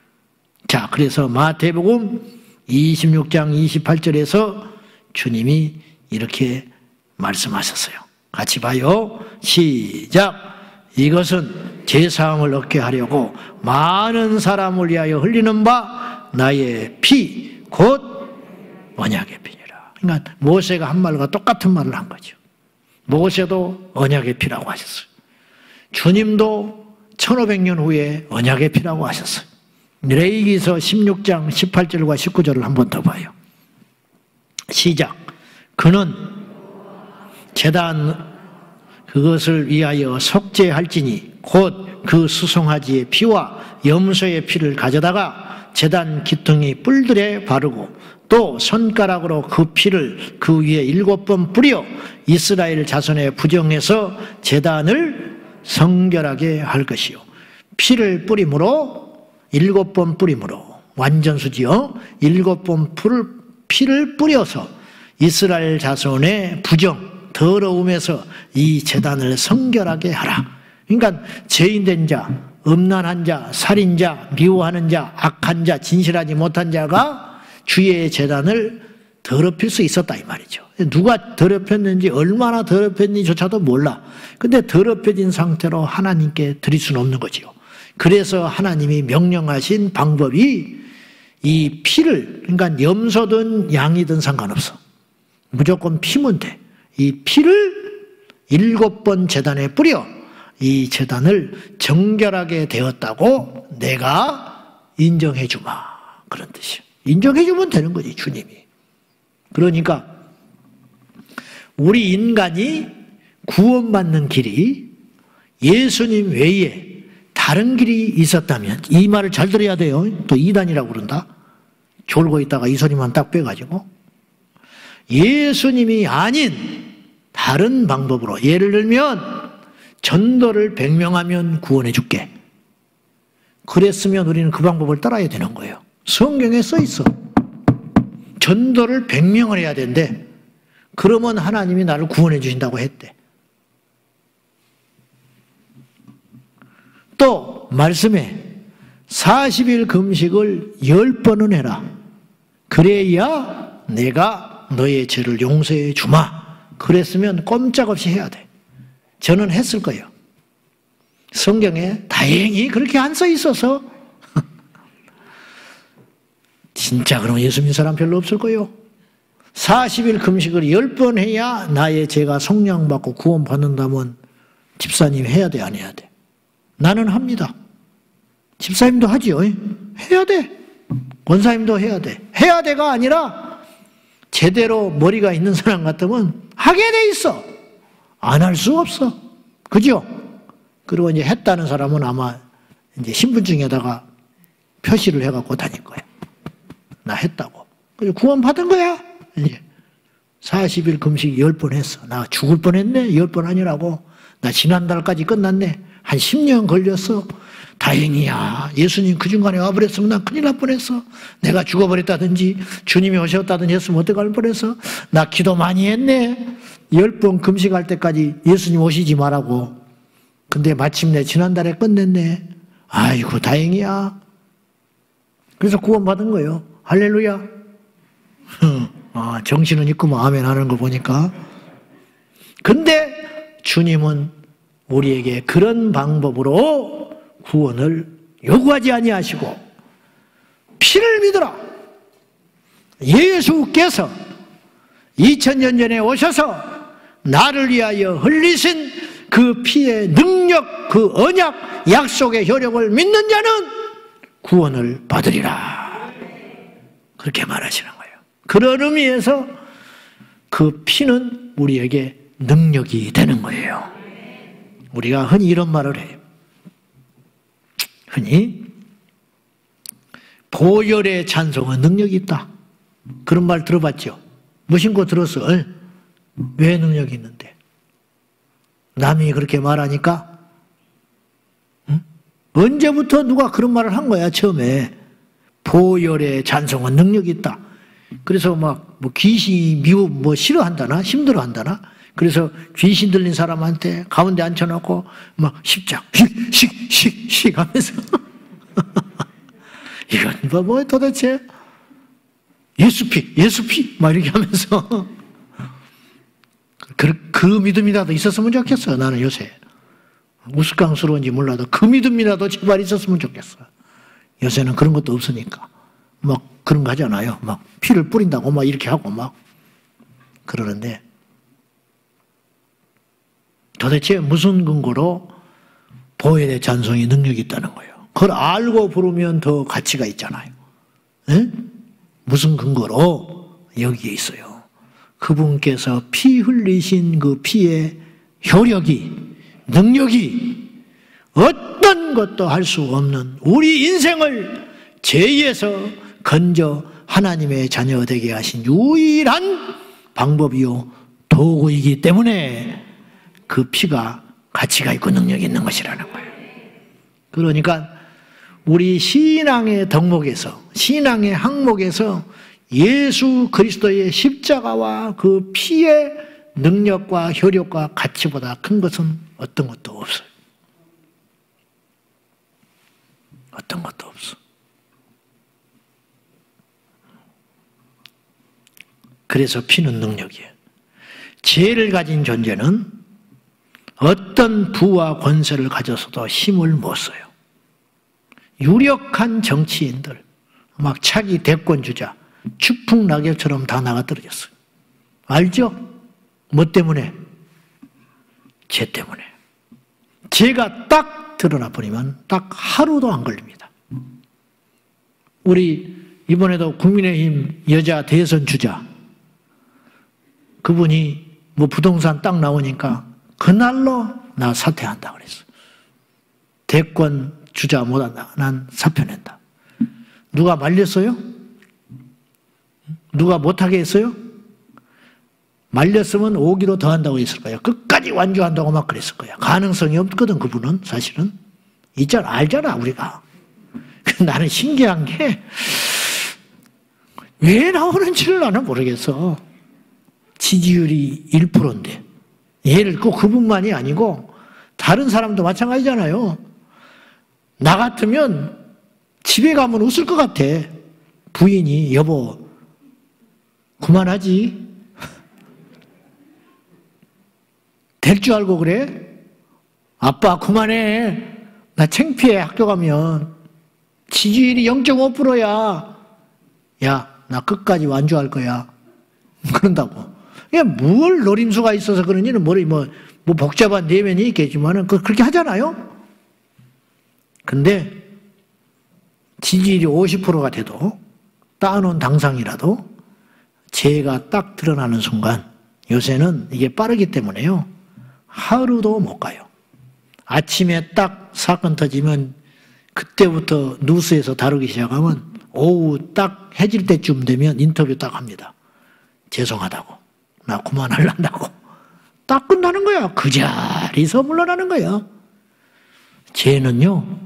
Speaker 1: 자, 그래서 마태복음 26장 28절에서 주님이 이렇게 말씀하셨어요. 같이 봐요. 시작. 이것은 제사함을 얻게 하려고 많은 사람을 위하여 흘리는 바 나의 피, 곧 언약의 피니라. 그러니까 모세가 한 말과 똑같은 말을 한 거죠. 모세도 언약의 피라고 하셨어요. 주님도 1500년 후에 언약의 피라고 하셨어요. 레위기서 16장 18절과 19절을 한 번 더 봐요. 시작. 그는 제단 그것을 위하여 속죄할지니 곧 그 수송아지의 피와 염소의 피를 가져다가 제단 기둥이 뿔들에 바르고 또 손가락으로 그 피를 그 위에 7번 뿌려 이스라엘 자손의 부정에서 제단을 성결하게 할 것이요. 피를 뿌림으로 7번 뿌림으로 완전수지요. 7번 피를 뿌려서 이스라엘 자손의 부정 더러움에서 이 제단을 성결하게 하라. 그러니까 죄인된 자, 음란한 자, 살인자, 미워하는 자, 악한 자, 진실하지 못한 자가 주의 제단을 더럽힐 수 있었다 이 말이죠. 누가 더럽혔는지 얼마나 더럽혔는지조차도 몰라. 근데 더럽혀진 상태로 하나님께 드릴 수는 없는 거지요. 그래서 하나님이 명령하신 방법이 이 피를, 그러니까 염소든 양이든 상관없어. 무조건 피면 돼. 이 피를 7번 제단에 뿌려 이 제단을 정결하게 되었다고 내가 인정해 주마. 그런 뜻이에요. 인정해 주면 되는 거지, 주님이. 그러니까 우리 인간이 구원받는 길이 예수님 외에 다른 길이 있었다면, 이 말을 잘 들어야 돼요. 또 이단이라고 그런다. 졸고 있다가 이 소리만 딱 빼가지고 예수님이 아닌 다른 방법으로, 예를 들면 전도를 100명 구원해 줄게. 그랬으면 우리는 그 방법을 따라야 되는 거예요. 성경에 써 있어. 전도를 100명을 해야 된대. 그러면 하나님이 나를 구원해 주신다고 했대. 또 말씀에 40일 금식을 10번은 해라. 그래야 내가 너의 죄를 용서해 주마. 그랬으면 꼼짝없이 해야 돼. 저는 했을 거예요. 성경에 다행히 그렇게 안 써 있어서 진짜 그러면 예수 믿는 사람 별로 없을 거예요. 40일 금식을 10번 해야 나의 죄가 속량받고 구원받는다면 집사님 해야 돼, 안 해야 돼? 나는 합니다. 집사님도 하지요. 해야 돼. 권사님도 해야 돼. 해야 돼가 아니라 제대로 머리가 있는 사람 같으면 하게 돼 있어. 안 할 수 없어. 그죠? 그리고 이제 했다는 사람은 아마 이제 신분증에다가 표시를 해갖고 다닐 거야. 나 했다고. 그래서 구원 받은 거야. 이제 40일 금식 10번 했어. 나 죽을 뻔 했네. 10번 아니라고. 나 지난달까지 끝났네. 한 10년 걸렸어. 다행이야. 예수님 그 중간에 와버렸으면 난 큰일 날 뻔했어. 내가 죽어버렸다든지 주님이 오셨다든지 했으면 어떡할 뻔했어. 나 기도 많이 했네. 10번 금식할 때까지 예수님 오시지 말라고. 근데 마침내 지난달에 끝냈네. 아이고 다행이야. 그래서 구원받은 거예요. 할렐루야. 아, 정신은 있구만. 아멘 하는 거 보니까. 근데 주님은 우리에게 그런 방법으로 구원을 요구하지 아니하시고 피를 믿으라. 예수께서 2000년 전에 오셔서 나를 위하여 흘리신 그 피의 능력, 그 언약, 약속의 효력을 믿는 자는 구원을 받으리라. 그렇게 말하시는 거예요. 그런 의미에서 그 피는 우리에게 능력이 되는 거예요. 우리가 흔히 이런 말을 해요. 흔히 보혈의 찬송은 능력이 있다. 그런 말 들어봤죠? 무심코 들었어. 왜 능력이 있는데? 남이 그렇게 말하니까? 응? 언제부터 누가 그런 말을 한 거야, 처음에. 보혈의 찬송은 능력이 있다. 그래서 막, 귀신이 싫어한다나? 힘들어한다나? 그래서 귀신 들린 사람한테 가운데 앉혀놓고, 십작, 씩 하면서. 이건 뭐 도대체? 예수피, 막 이렇게 하면서. 그 믿음이라도 있었으면 좋겠어, 나는 요새. 우스꽝스러운지 몰라도 그 믿음이라도 제발 있었으면 좋겠어. 요새는 그런 것도 없으니까. 그런 거 하잖아요. 피를 뿌린다고 이렇게 하고 그러는데 도대체 무슨 근거로 보혈의 찬송이 능력이 있다는 거예요. 그걸 알고 부르면 더 가치가 있잖아요. 에? 무슨 근거로? 여기에 있어요. 그분께서 피 흘리신 그 피의 효력이, 능력이 어떤 것도 할 수 없는 우리 인생을 죄에서 건져 하나님의 자녀 되게 하신 유일한 방법이요 도구이기 때문에 그 피가 가치가 있고 능력이 있는 것이라는 거예요. 그러니까 우리 신앙의 덕목에서, 신앙의 항목에서 예수 그리스도의 십자가와 그 피의 능력과 효력과 가치보다 큰 것은 어떤 것도 없어요. 어떤 것도 없어. 그래서 피는 능력이에요. 죄를 가진 존재는 어떤 부와 권세를 가져서도 힘을 못 써요. 유력한 정치인들, 차기 대권 주자, 추풍낙엽처럼 다 나가 떨어졌어요. 알죠? 뭐 때문에? 죄 때문에. 죄가 딱 드러나 버리면 딱 하루도 안 걸립니다. 우리 이번에도 국민의힘 여자 대선 주자, 그분이 부동산 딱 나오니까 그날로 나 사퇴한다 그랬어. 대권 주자 못한다. 난 사표 낸다. 누가 말렸어요? 누가 못하게 했어요? 말렸으면 오기로 더 한다고 했을 거예요. 끝까지 완주한다고 막 그랬을 거예요. 가능성이 없거든, 그분은 사실은. 있잖아, 알잖아, 우리가. 나는 신기한 게 왜 나오는지를 나는 모르겠어. 지지율이 1%인데. 얘를 꼭 그분만이 아니고 다른 사람도 마찬가지잖아요. 나 같으면 집에 가면 웃을 것 같아. 부인이 여보 그만하지. 될 줄 알고 그래? 아빠 그만해. 나 창피해. 학교 가면 지지율이 0.5%야. 야, 나 끝까지 완주할 거야. 그런다고. 뭘 노림수가 있어서 그런지는 뭐 복잡한 내면이 있겠지만은 그렇게 하잖아요. 근데 지지율이 50%가 돼도 따놓은 당상이라도 죄가 딱 드러나는 순간 요새는 이게 빠르기 때문에요. 하루도 못 가요. 아침에 딱 사건 터지면 그때부터 뉴스에서 다루기 시작하면 오후 딱 해질 때쯤 되면 인터뷰 딱 합니다. 죄송하다고. 나 그만하려고. 딱 끝나는 거야. 그 자리에서 물러나는 거야. 죄는요,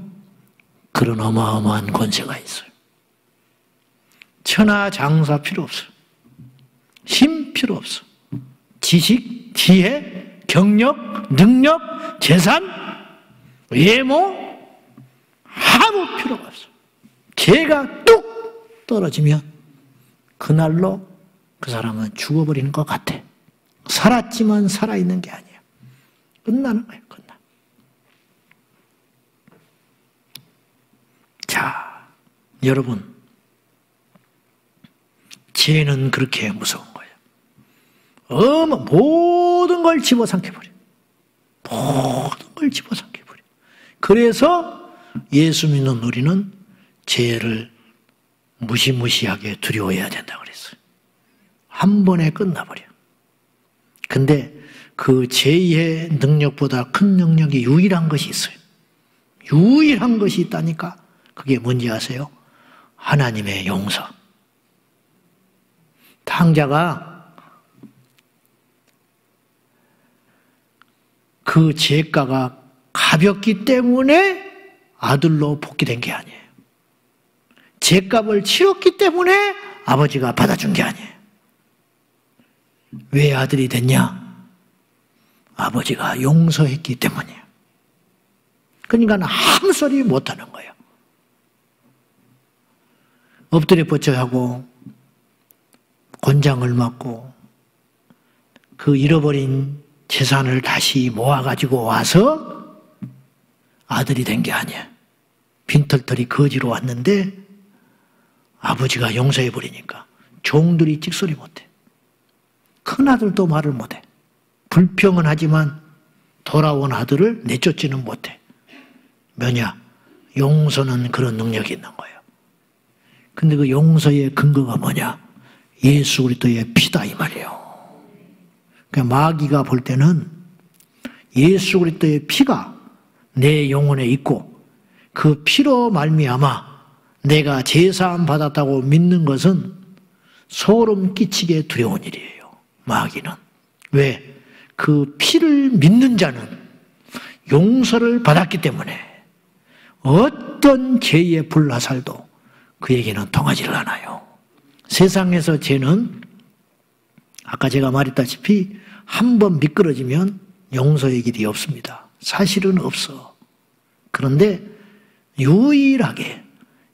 Speaker 1: 그런 어마어마한 권세가 있어요. 천하장사 필요 없어요. 힘 필요 없어. 지식, 지혜, 경력, 능력, 재산, 외모 아무 필요가 없어. 죄가 뚝 떨어지면 그날로 그 사람은 죽어버리는 것 같아. 살았지만 살아있는 게 아니야. 끝나는 거예요. 끝나. 자, 여러분, 죄는 그렇게 무서운 거예요. 모든 걸 집어삼켜버려. 모든 걸 집어삼켜버려. 그래서 예수 믿는 우리는 죄를 무시무시하게 두려워해야 된다고 그랬어요. 한 번에 끝나버려. 근데 그 죄의 능력보다 큰 능력이 유일한 것이 있어요. 유일한 것이 있다니까. 그게 뭔지 아세요? 하나님의 용서. 탕자가 그 죄가가 가볍기 때문에 아들로 복귀된 게 아니에요. 죄값을 치렀기 때문에 아버지가 받아준 게 아니에요. 왜 아들이 됐냐? 아버지가 용서했기 때문이에요. 그러니까 아무 소리 못하는 거예요. 엎드려 뻗쳐하고 곤장을 맞고 그 잃어버린 재산을 다시 모아가지고 와서 아들이 된 게 아니에요. 빈털털이 거지로 왔는데 아버지가 용서해버리니까 종들이 찍소리 못해. 큰아들도 말을 못해. 불평은 하지만 돌아온 아들을 내쫓지는 못해. 뭐냐? 용서는 그런 능력이 있는 거예요. 근데 그 용서의 근거가 뭐냐? 예수 그리스도의 피다 이 말이에요. 그러니까 마귀가 볼 때는 예수 그리스도의 피가 내 영혼에 있고 그 피로 말미암아 내가 제사함 받았다고 믿는 것은 소름 끼치게 두려운 일이에요. 마귀는. 왜? 그 피를 믿는 자는 용서를 받았기 때문에 어떤 죄의 불나살도 그에게는 통하지를 않아요. 세상에서 죄는 아까 제가 말했다시피 한 번 미끄러지면 용서의 길이 없습니다. 사실은 없어. 그런데 유일하게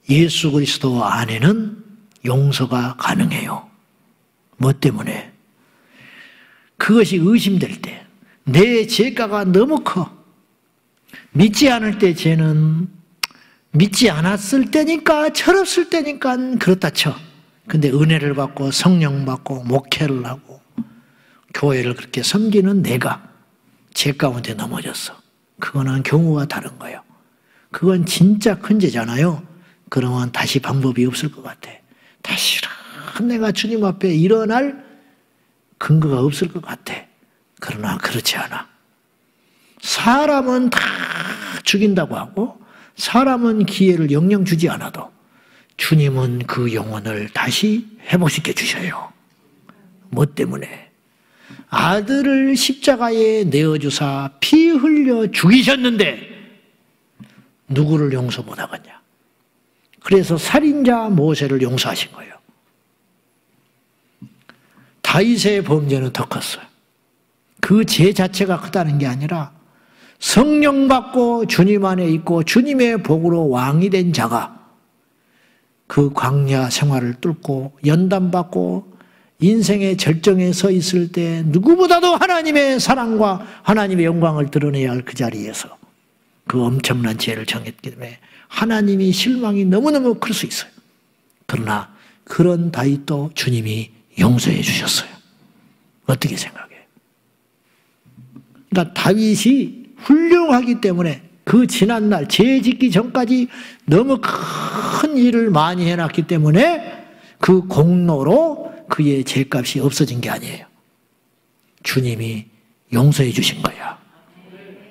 Speaker 1: 예수 그리스도 안에는 용서가 가능해요. 뭐 때문에? 그것이 의심될 때, 내 죄가가 너무 커. 믿지 않을 때 죄는 믿지 않았을 때니까, 철없을 때니까 그렇다 쳐. 근데 은혜를 받고 성령 받고 목회를 하고 교회를 그렇게 섬기는 내가 죄 가운데 넘어졌어. 그거는 경우가 다른 거예요. 그건 진짜 큰 죄잖아요. 그러면 다시 방법이 없을 것 같아. 다시는 내가 주님 앞에 일어날 근거가 없을 것 같아. 그러나 그렇지 않아. 사람은 다 죽인다고 하고 사람은 기회를 영영 주지 않아도 주님은 그 영혼을 다시 회복시켜 주셔요. 뭐 때문에? 아들을 십자가에 내어주사 피 흘려 죽이셨는데 누구를 용서 못하겠냐? 그래서 살인자 모세를 용서하신 거예요. 다윗의 범죄는 더 컸어요. 그 죄 자체가 크다는 게 아니라 성령 받고 주님 안에 있고 주님의 복으로 왕이 된 자가 그 광야 생활을 뚫고 연단받고 인생의 절정에 서 있을 때 누구보다도 하나님의 사랑과 하나님의 영광을 드러내야 할 그 자리에서 그 엄청난 죄를 정했기 때문에 하나님이 실망이 너무너무 클 수 있어요. 그러나 그런 다윗도 주님이 용서해 주셨어요. 어떻게 생각해요? 그러니까 다윗이 훌륭하기 때문에 그 지난날 죄 짓기 전까지 너무 큰 일을 많이 해놨기 때문에 그 공로로 그의 죄값이 없어진 게 아니에요. 주님이 용서해 주신 거야.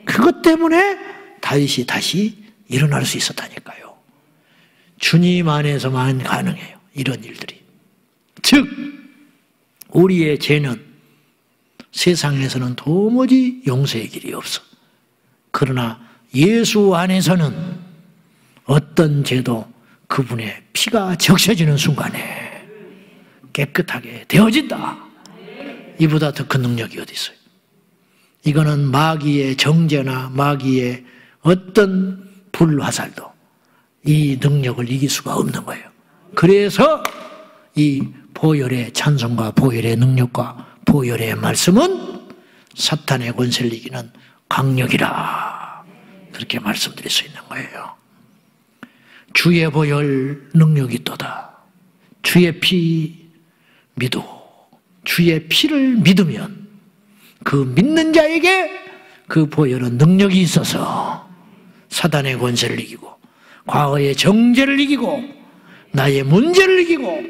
Speaker 1: 그것 때문에 다윗이 다시 일어날 수 있었다니까요. 주님 안에서만 가능해요. 이런 일들이. 즉 우리의 죄는 세상에서는 도무지 용서의 길이 없어. 그러나 예수 안에서는 어떤 죄도 그분의 피가 적셔지는 순간에 깨끗하게 되어진다. 이보다 더 큰 능력이 어디 있어요? 이거는 마귀의 정죄나 마귀의 어떤 불화살도 이 능력을 이길 수가 없는 거예요. 그래서 이 보혈의 찬송과 보혈의 능력과 보혈의 말씀은 사탄의 권세를 이기는 강력이라, 그렇게 말씀드릴 수 있는 거예요. 주의 보혈 능력이 있도다. 주의 피 믿어. 주의 피를 믿으면 그 믿는 자에게 그 보혈은 능력이 있어서 사단의 권세를 이기고 과거의 정죄를 이기고 나의 문제를 이기고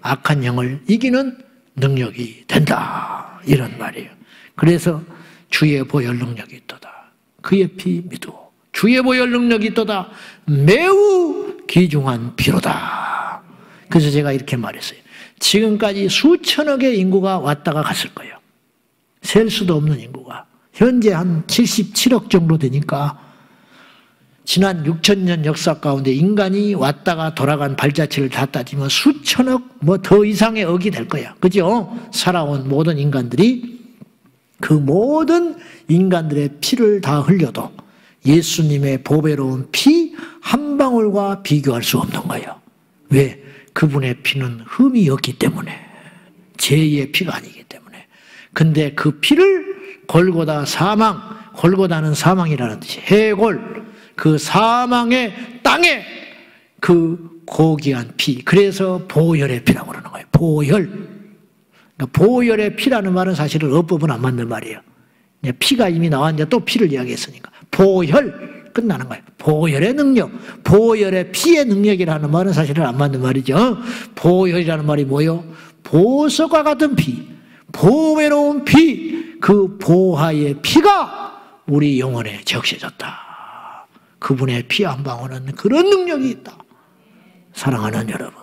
Speaker 1: 악한 영을 이기는 능력이 된다, 이런 말이에요. 그래서 주의 보혈 능력이 있도다. 그의 피 믿어. 주의 보혈 능력이 있도다. 매우 귀중한 피로다. 그래서 제가 이렇게 말했어요. 지금까지 수천억의 인구가 왔다가 갔을 거예요. 셀 수도 없는 인구가. 현재 한 77억 정도 되니까 지난 6,000년 역사 가운데 인간이 왔다가 돌아간 발자취를 다 따지면 수천억, 뭐 더 이상의 억이 될 거야. 그죠? 살아온 모든 인간들이 그 모든 인간들의 피를 다 흘려도 예수님의 보배로운 피 한 방울과 비교할 수 없는 거예요. 왜? 그분의 피는 흠이 없기 때문에, 죄의 피가 아니기 때문에. 근데 그 피를 골고다 사망, 골고다는 사망이라는 뜻이 해골, 그 사망의 땅에 그 고귀한 피, 그래서 보혈의 피라고 그러는 거예요. 보혈. 그러니까 보혈의 피라는 말은 사실은 어법은 안 맞는 말이에요. 피가 이미 나왔는데 또 피를 이야기했으니까 보혈 끝나는 거예요. 보혈의 능력, 보혈의 피의 능력이라는 말은 사실은 안 맞는 말이죠. 보혈이라는 말이 뭐예요? 보석과 같은 피, 보배로운 피, 그 보화의 피가 우리 영혼에 적셔졌다. 그분의 피 한 방울은 그런 능력이 있다. 사랑하는 여러분,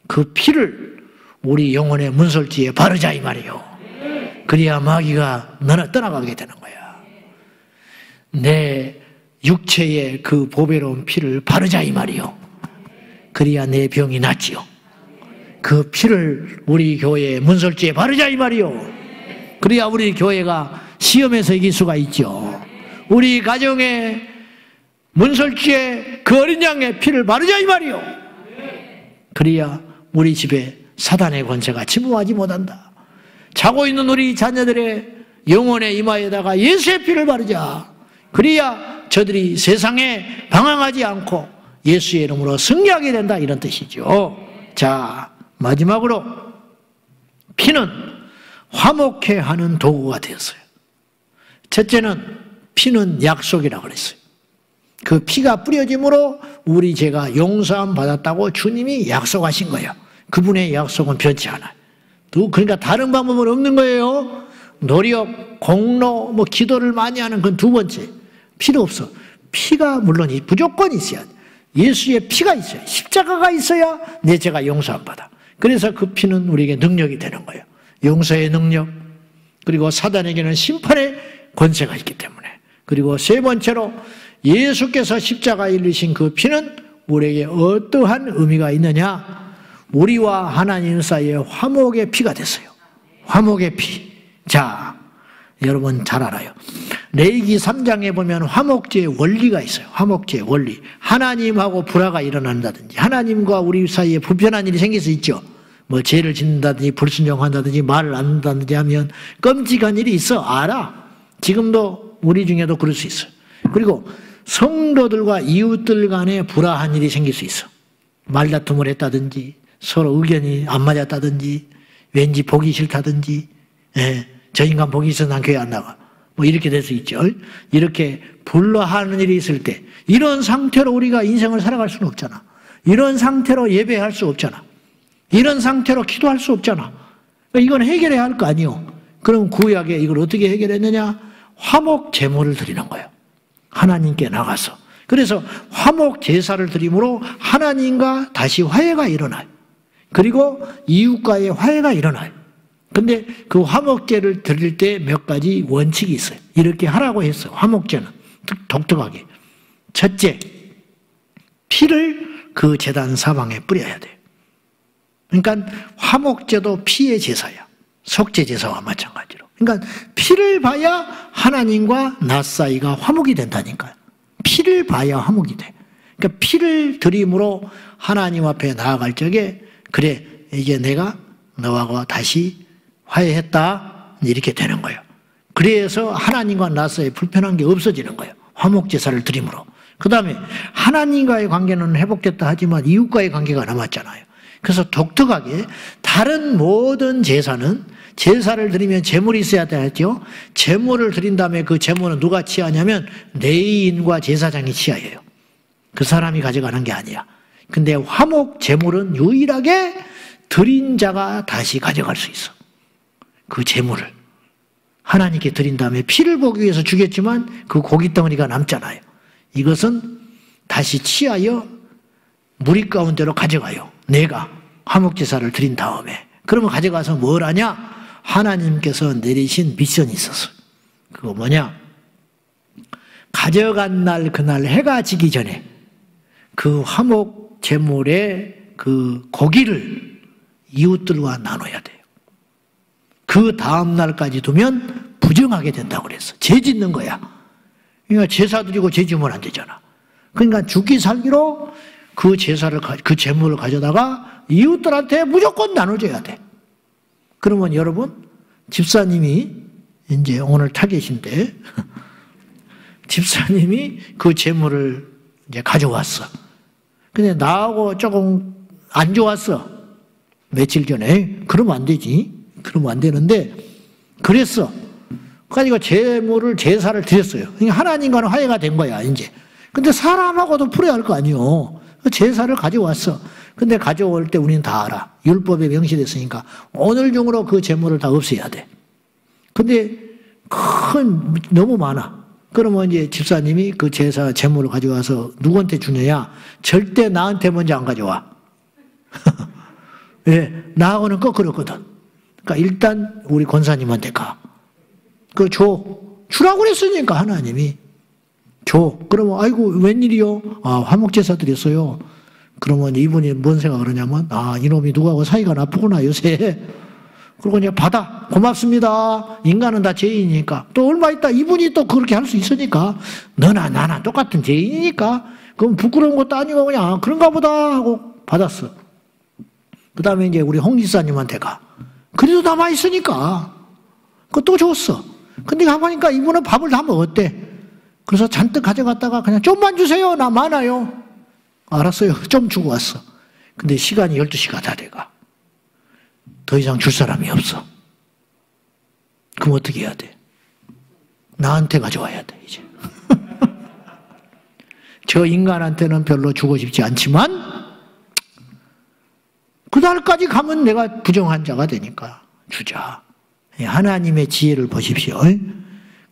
Speaker 1: 그 피를 우리 영혼의 문설지에 바르자 이 말이에요. 그래야 마귀가 떠나가게 되는 거야. 내 육체의 그 보배로운 피를 바르자 이 말이요. 그래야 내 병이 낫지요. 그 피를 우리 교회의 문설지에 바르자 이 말이요. 그래야 우리 교회가 시험에서 이길 수가 있죠. 우리 가정의 문설지에 그 어린 양의 피를 바르자 이 말이요. 그래야 우리 집에 사단의 권세가 침범하지 못한다. 자고 있는 우리 자녀들의 영혼의 이마에다가 예수의 피를 바르자. 그래야 저들이 세상에 방황하지 않고 예수의 이름으로 승리하게 된다, 이런 뜻이죠. 자, 마지막으로 피는 화목해 하는 도구가 되었어요. 첫째는 피는 약속이라고 그랬어요. 그 피가 뿌려짐으로 우리 죄가 용서함 받았다고 주님이 약속하신 거예요. 그분의 약속은 변치 않아요. 그러니까 다른 방법은 없는 거예요. 노력, 공로, 기도를 많이 하는 건 두 번째. 필요 없어. 피가 물론 무조건 있어야 돼. 예수의 피가 있어요. 십자가가 있어야 내 죄가 용서함 받아. 그래서 그 피는 우리에게 능력이 되는 거예요. 용서의 능력, 그리고 사단에게는 심판의 권세가 있기 때문에. 그리고 세 번째로 예수께서 십자가에 흘리신 그 피는 우리에게 어떠한 의미가 있느냐? 우리와 하나님 사이에 화목의 피가 됐어요. 화목의 피. 자, 여러분 잘 알아요. 레위기 3장에 보면 화목제의 원리가 있어요. 화목제의 원리. 하나님하고 불화가 일어난다든지 하나님과 우리 사이에 불편한 일이 생길 수 있죠. 죄를 짓는다든지 불순종한다든지 말을 안 한다든지 하면 끔찍한 일이 있어. 알아. 지금도 우리 중에도 그럴 수 있어요. 그리고 성도들과 이웃들 간에 불화한 일이 생길 수 있어. 말다툼을 했다든지 서로 의견이 안 맞았다든지 왠지 보기 싫다든지, 저 인간 보기 싫어서 난 교회 안 나가, 뭐 이렇게 될 수 있죠. 이렇게 불러하는 일이 있을 때 이런 상태로 우리가 인생을 살아갈 수는 없잖아. 이런 상태로 예배할 수 없잖아. 이런 상태로 기도할 수 없잖아. 이건 해결해야 할 거 아니요. 그럼 구약에 이걸 어떻게 해결했느냐? 화목 제물을 드리는 거예요. 하나님께 나가서. 그래서 화목 제사를 드림으로 하나님과 다시 화해가 일어나요. 그리고 이웃과의 화해가 일어나요. 근데 그 화목제를 드릴 때 몇 가지 원칙이 있어요. 이렇게 하라고 했어요. 화목제는 독특하게. 첫째, 피를 그 제단 사방에 뿌려야 돼요. 그러니까 화목제도 피의 제사야. 속죄 제사와 마찬가지로. 그러니까 피를 봐야 하나님과 나 사이가 화목이 된다니까요. 피를 봐야 화목이 돼. 그러니까 피를 드림으로 하나님 앞에 나아갈 적에 그래 이제 내가 너하고 다시 화해했다 이렇게 되는 거예요. 그래서 하나님과 나 사이에 불편한 게 없어지는 거예요. 화목제사를 드림으로. 그 다음에 하나님과의 관계는 회복됐다 하지만 이웃과의 관계가 남았잖아요. 그래서 독특하게 다른 모든 제사는 제사를 드리면 제물이 있어야 되죠. 제물을 드린 다음에 그 제물은 누가 취하냐면 레위인과 제사장이 취하여요. 그 사람이 가져가는 게 아니야. 근데 화목 제물은 유일하게 드린 자가 다시 가져갈 수 있어. 그 제물을 하나님께 드린 다음에 피를 보기 위해서 주겠지만 그 고기 덩어리가 남잖아요. 이것은 다시 취하여 무리 가운데로 가져가요. 내가 화목제사를 드린 다음에. 그러면 가져가서 뭘 하냐? 하나님께서 내리신 미션이 있었어요. 그거 뭐냐? 가져간 날 그날 해가 지기 전에 그 화목 제물의 그 고기를 이웃들과 나눠야 돼요. 그 다음 날까지 두면 부정하게 된다고 그랬어. 죄 짓는 거야. 그러니까 제사 드리고 죄 지으면 안 되잖아. 그러니까 죽기 살기로 그 제사를, 그 제물을 가져다가 이웃들한테 무조건 나눠줘야 돼. 그러면 여러분, 집사님이 이제 오늘 타 계신데, 집사님이 그 제물을 이제 가져왔어. 근데 나하고 조금 안 좋았어. 며칠 전에. 그러면 안 되지. 그러면 안 되는데, 그랬어. 그러니까 제사를 드렸어요. 그러니까 하나님과는 화해가 된 거야, 이제. 근데 사람하고도 풀어야 할 거 아니요. 제사를 가져왔어. 근데 가져올 때 우리는 다 알아. 율법에 명시됐으니까 오늘 중으로 그 제물을 다 없애야 돼. 근데 너무 많아. 그러면 이제 집사님이 그 제물을 가져와서 누구한테 주느냐? 절대 나한테 먼저 안 가져와. 예, 나하고는 거꾸로거든. 그러니까 일단 우리 권사님한테 가. 그거 줘. 주라고 그랬으니까 하나님이. 줘. 그러면 아이고 웬일이요? 아, 화목제사 드렸어요. 그러면 이분이 뭔 생각을 하냐면 아, 이놈이 누구하고 사이가 나쁘구나 요새. 그리고 이제 받아. 고맙습니다. 인간은 다 죄인이니까. 또 얼마 있다 이분이 또 그렇게 할 수 있으니까 너나 나나 똑같은 죄인이니까 그럼 부끄러운 것도 아니고 그냥 그런가 보다 하고 받았어. 그 다음에 이제 우리 홍 지사님한테 가. 그래도 남아있으니까 그거 또 줬어. 근데 가보니까 이분은 밥을 다 먹었대. 그래서 잔뜩 가져갔다가 그냥 좀만 주세요. 나 많아요. 알았어요. 좀 주고 왔어. 근데 시간이 12시가 다 돼가. 더 이상 줄 사람이 없어. 그럼 어떻게 해야 돼? 나한테 가져와야 돼, 이제. 저 인간한테는 별로 주고 싶지 않지만, 그날까지 가면 내가 부정한 자가 되니까 주자. 하나님의 지혜를 보십시오.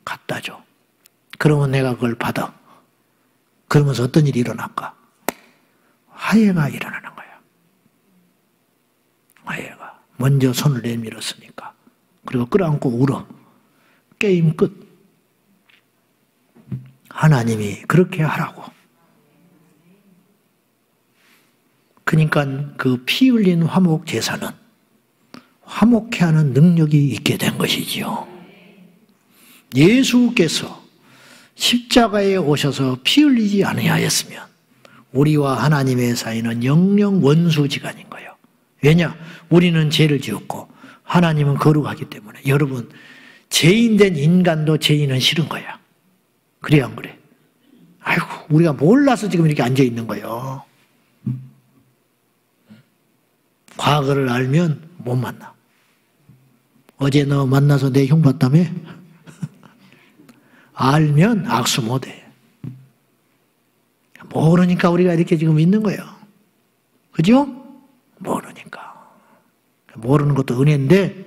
Speaker 1: 갖다 줘. 그러면 내가 그걸 받아. 그러면서 어떤 일이 일어날까? 화해가 일어나는 거야. 화해가. 먼저 손을 내밀었으니까. 그리고 끌어안고 울어. 게임 끝. 하나님이 그렇게 하라고. 그러니까 그 피 흘린 화목 제사는 화목케 하는 능력이 있게 된 것이지요. 예수께서 십자가에 오셔서 피 흘리지 아니하였으면 우리와 하나님의 사이는 영영 원수지간인 거예요. 왜냐? 우리는 죄를 지었고 하나님은 거룩하기 때문에. 여러분, 죄인된 인간도 죄인은 싫은 거야. 그래 안 그래? 아이고, 우리가 몰라서 지금 이렇게 앉아 있는 거예요. 과거를 알면 못 만나. 어제 너 만나서 내 흉 봤다며? 알면 악수 못해. 모르니까 우리가 이렇게 지금 있는 거예요. 그죠? 모르니까. 모르는 것도 은혜인데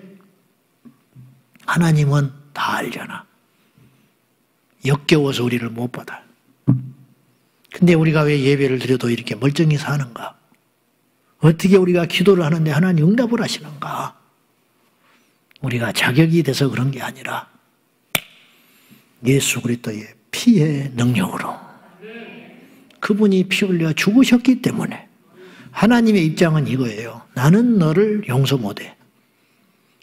Speaker 1: 하나님은 다 알잖아. 역겨워서 우리를 못 받아. 근데 우리가 왜 예배를 드려도 이렇게 멀쩡히 사는가? 어떻게 우리가 기도를 하는데 하나님 응답을 하시는가? 우리가 자격이 돼서 그런 게 아니라 예수 그리스도의 피의 능력으로 그분이 피 흘려 죽으셨기 때문에 하나님의 입장은 이거예요. 나는 너를 용서 못해.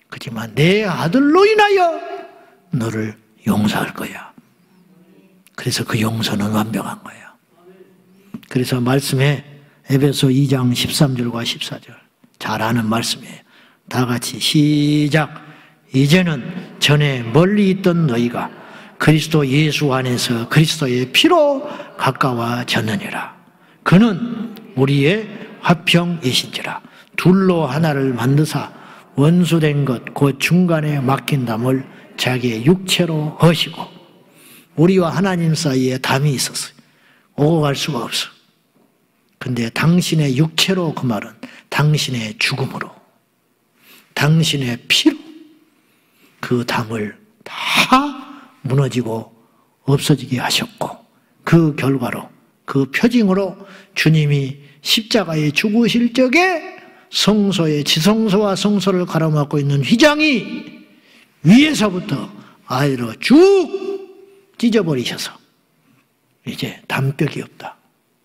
Speaker 1: 그렇지만 내 아들로 인하여 너를 용서할 거야. 그래서 그 용서는 완벽한 거야. 그래서 말씀에 에베소 2장 13절과 14절 잘 아는 말씀이에요. 다 같이 시작. 이제는 전에 멀리 있던 너희가 그리스도 예수 안에서 그리스도의 피로 가까워졌느니라. 그는 우리의 화평이신지라. 둘로 하나를 만드사 원수된 것 곧 중간에 막힌 담을 자기의 육체로 허시고. 우리와 하나님 사이에 담이 있었어요. 오고 갈 수가 없어. 근데 당신의 육체로, 그 말은 당신의 죽음으로, 당신의 피로 그 담을 다 무너지고 없어지게 하셨고, 그 결과로, 그 표징으로 주님이 십자가에 죽으실 적에 성소의 지성소와 성소를 가로막고 있는 휘장이 위에서부터 아래로 쭉 찢어버리셔서 이제 담벽이 없다.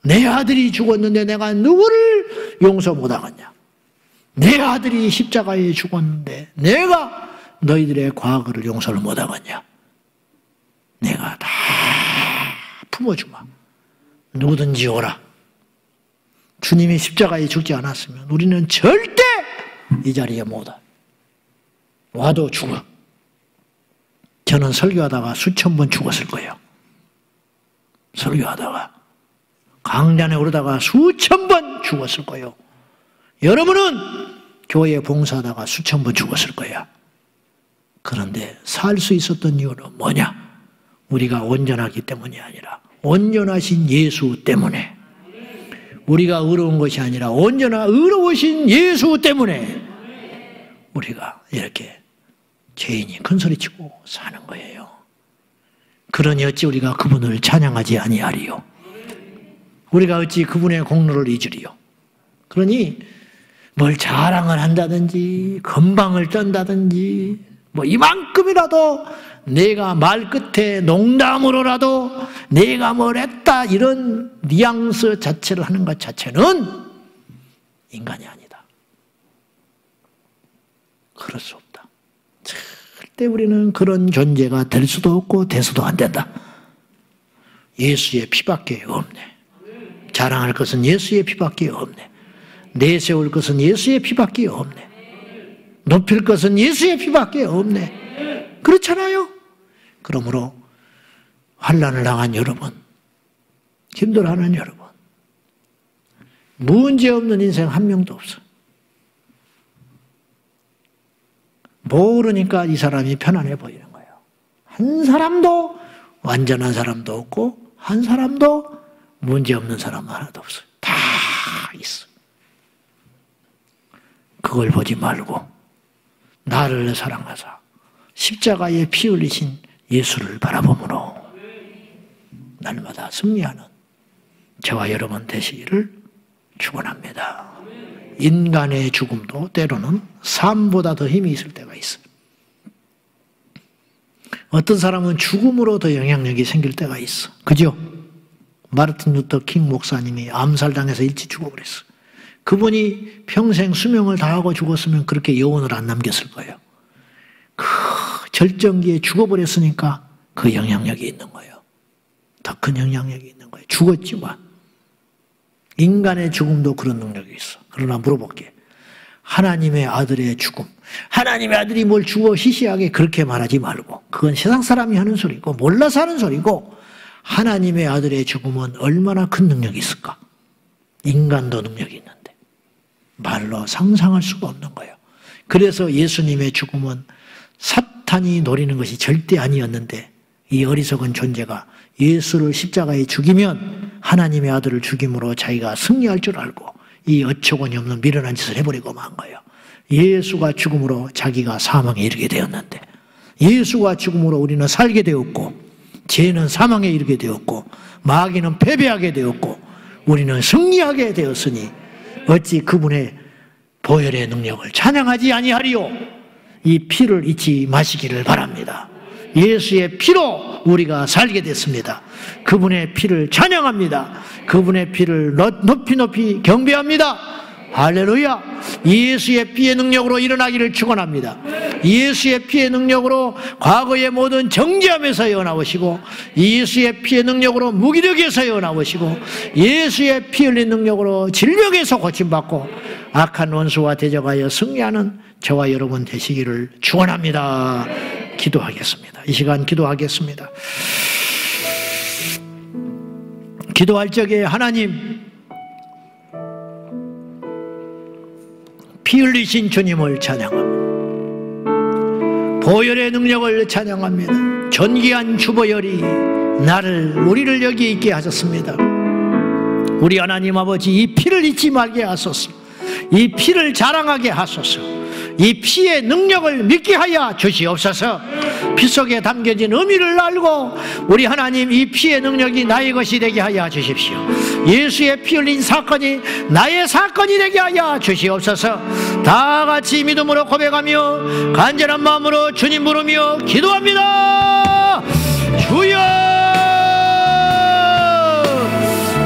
Speaker 1: 내 아들이 죽었는데 내가 누구를 용서 못하겠냐? 내 아들이 십자가에 죽었는데 내가 너희들의 과거를 용서를 못하겠냐? 내가 다 품어주마. 누구든지 오라. 주님이 십자가에 죽지 않았으면 우리는 절대 이 자리에 못 와. 와도 죽어. 저는 설교하다가 수천 번 죽었을 거예요. 설교하다가 강단에 오르다가 수천 번 죽었을 거예요. 여러분은 교회에 봉사하다가 수천 번 죽었을 거야. 그런데 살 수 있었던 이유는 뭐냐? 우리가 온전하기 때문이 아니라 온전하신 예수 때문에. 우리가 의로운 것이 아니라 온전한 의로우신 예수 때문에 우리가 이렇게 죄인이 큰소리치고 사는 거예요. 그러니 어찌 우리가 그분을 찬양하지 아니하리요? 우리가 어찌 그분의 공로를 잊으리요? 그러니 뭘 자랑을 한다든지 건방을 떤다든지 뭐 이만큼이라도 내가 말 끝에 농담으로라도 내가 뭘 했다 이런 뉘앙스 자체를 하는 것 자체는 인간이 아니다. 그럴 수 없다. 절대 우리는 그런 존재가 될 수도 없고 돼서도 안 된다. 예수의 피밖에 없네. 자랑할 것은 예수의 피밖에 없네. 내세울 것은 예수의 피밖에 없네. 높일 것은 예수의 피밖에 없네. 그렇잖아요. 그러므로 환난을 당한 여러분, 힘들어하는 여러분, 문제없는 인생 한 명도 없어. 모르니까 이 사람이 편안해 보이는 거예요. 한 사람도 완전한 사람도 없고 한 사람도 문제없는 사람 하나도 없어요. 다 있어. 그걸 보지 말고 나를 사랑하사 십자가에 피 흘리신 예수를 바라보므로 날마다 승리하는 저와 여러분 되시기를 축원합니다. 인간의 죽음도 때로는 삶보다 더 힘이 있을 때가 있어요. 어떤 사람은 죽음으로 더 영향력이 생길 때가 있어. 그죠? 마르틴 루터 킹 목사님이 암살당해서 일찍 죽어버렸어. 그분이 평생 수명을 다하고 죽었으면 그렇게 여운을 안 남겼을 거예요. 그 절정기에 죽어버렸으니까 그 영향력이 있는 거예요. 더 큰 영향력이 있는 거예요. 죽었지만 인간의 죽음도 그런 능력이 있어. 그러나 물어볼게. 하나님의 아들의 죽음, 하나님의 아들이 뭘 죽어 시시하게 그렇게 말하지 말고, 그건 세상 사람이 하는 소리고 몰라서 하는 소리고, 하나님의 아들의 죽음은 얼마나 큰 능력이 있을까? 인간도 능력이 있는데 말로 상상할 수가 없는 거예요. 그래서 예수님의 죽음은 사탄이 노리는 것이 절대 아니었는데 이 어리석은 존재가 예수를 십자가에 죽이면 하나님의 아들을 죽임으로 자기가 승리할 줄 알고 이 어처구니 없는 미련한 짓을 해버리고 만 거예요. 예수가 죽음으로 자기가 사망에 이르게 되었는데, 예수가 죽음으로 우리는 살게 되었고, 죄는 사망에 이르게 되었고, 마귀는 패배하게 되었고, 우리는 승리하게 되었으니 어찌 그분의 보혈의 능력을 찬양하지 아니하리요. 이 피를 잊지 마시기를 바랍니다. 예수의 피로 우리가 살게 됐습니다. 그분의 피를 찬양합니다. 그분의 피를 높이 높이 경배합니다. 할렐루야. 예수의 피의 능력으로 일어나기를 축원합니다. 예수의 피의 능력으로 과거의 모든 정죄함에서 헤어나오시고, 예수의 피의 능력으로 무기력에서 헤어나오시고, 예수의 피 흘린 능력으로 질병에서 고침받고 악한 원수와 대적하여 승리하는 저와 여러분 되시기를 축원합니다. 기도하겠습니다. 이 시간 기도하겠습니다. 기도할 적에 하나님, 피 흘리신 주님을 찬양합니다. 보혈의 능력을 찬양합니다. 존귀한 주보혈이 우리를 여기 있게 하셨습니다. 우리 하나님 아버지, 이 피를 잊지 말게 하소서. 이 피를 자랑하게 하소서. 이 피의 능력을 믿게 하여 주시옵소서. 피 속에 담겨진 의미를 알고 우리 하나님, 이 피의 능력이 나의 것이 되게 하여 주십시오. 예수의 피 흘린 사건이 나의 사건이 되게 하여 주시옵소서. 다 같이 믿음으로 고백하며 간절한 마음으로 주님 부르며 기도합니다. 주여,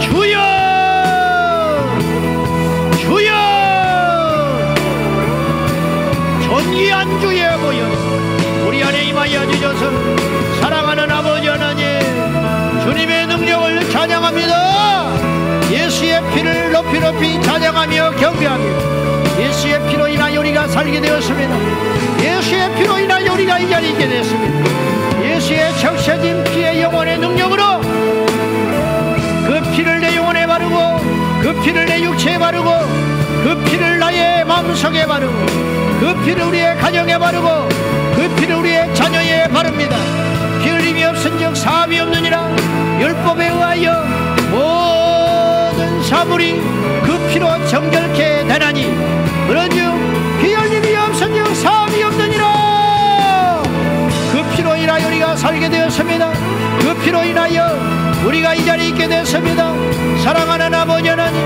Speaker 1: 주여, 주여. 존귀한 주의 보혈 우리 안에 임하여 주셔서, 사랑하는 아버지 하나님, 주님의 능력을 찬양합니다. 예수의 피를 높이 높이 찬양하며 경배합니다. 예수의 피로 인하여 우리가 살게 되었습니다. 예수의 피로 인하여 우리가 이 자리에 있게 되었습니다. 예수의 적셔진 피의 영혼의 능력으로 그 피를 내 영혼에 바르고, 그 피를 내 육체에 바르고, 그 피를 나의 마음속에 바르고, 그 피를 우리의 가정에 바르고, 그 피를 우리의 자녀에 바릅니다. 피 흘림이 없은즉 사함이 없느니라. 율법에 의하여 모든 사물이 그 피로 정결케 되나니, 그런즉 피 흘림이 없은즉 사함이 없느니라. 그 피로 인하여 우리가 살게 되었습니다. 그 피로 인하여 우리가 이 자리에 있게 됐습니다. 사랑하는 아버지 하나님,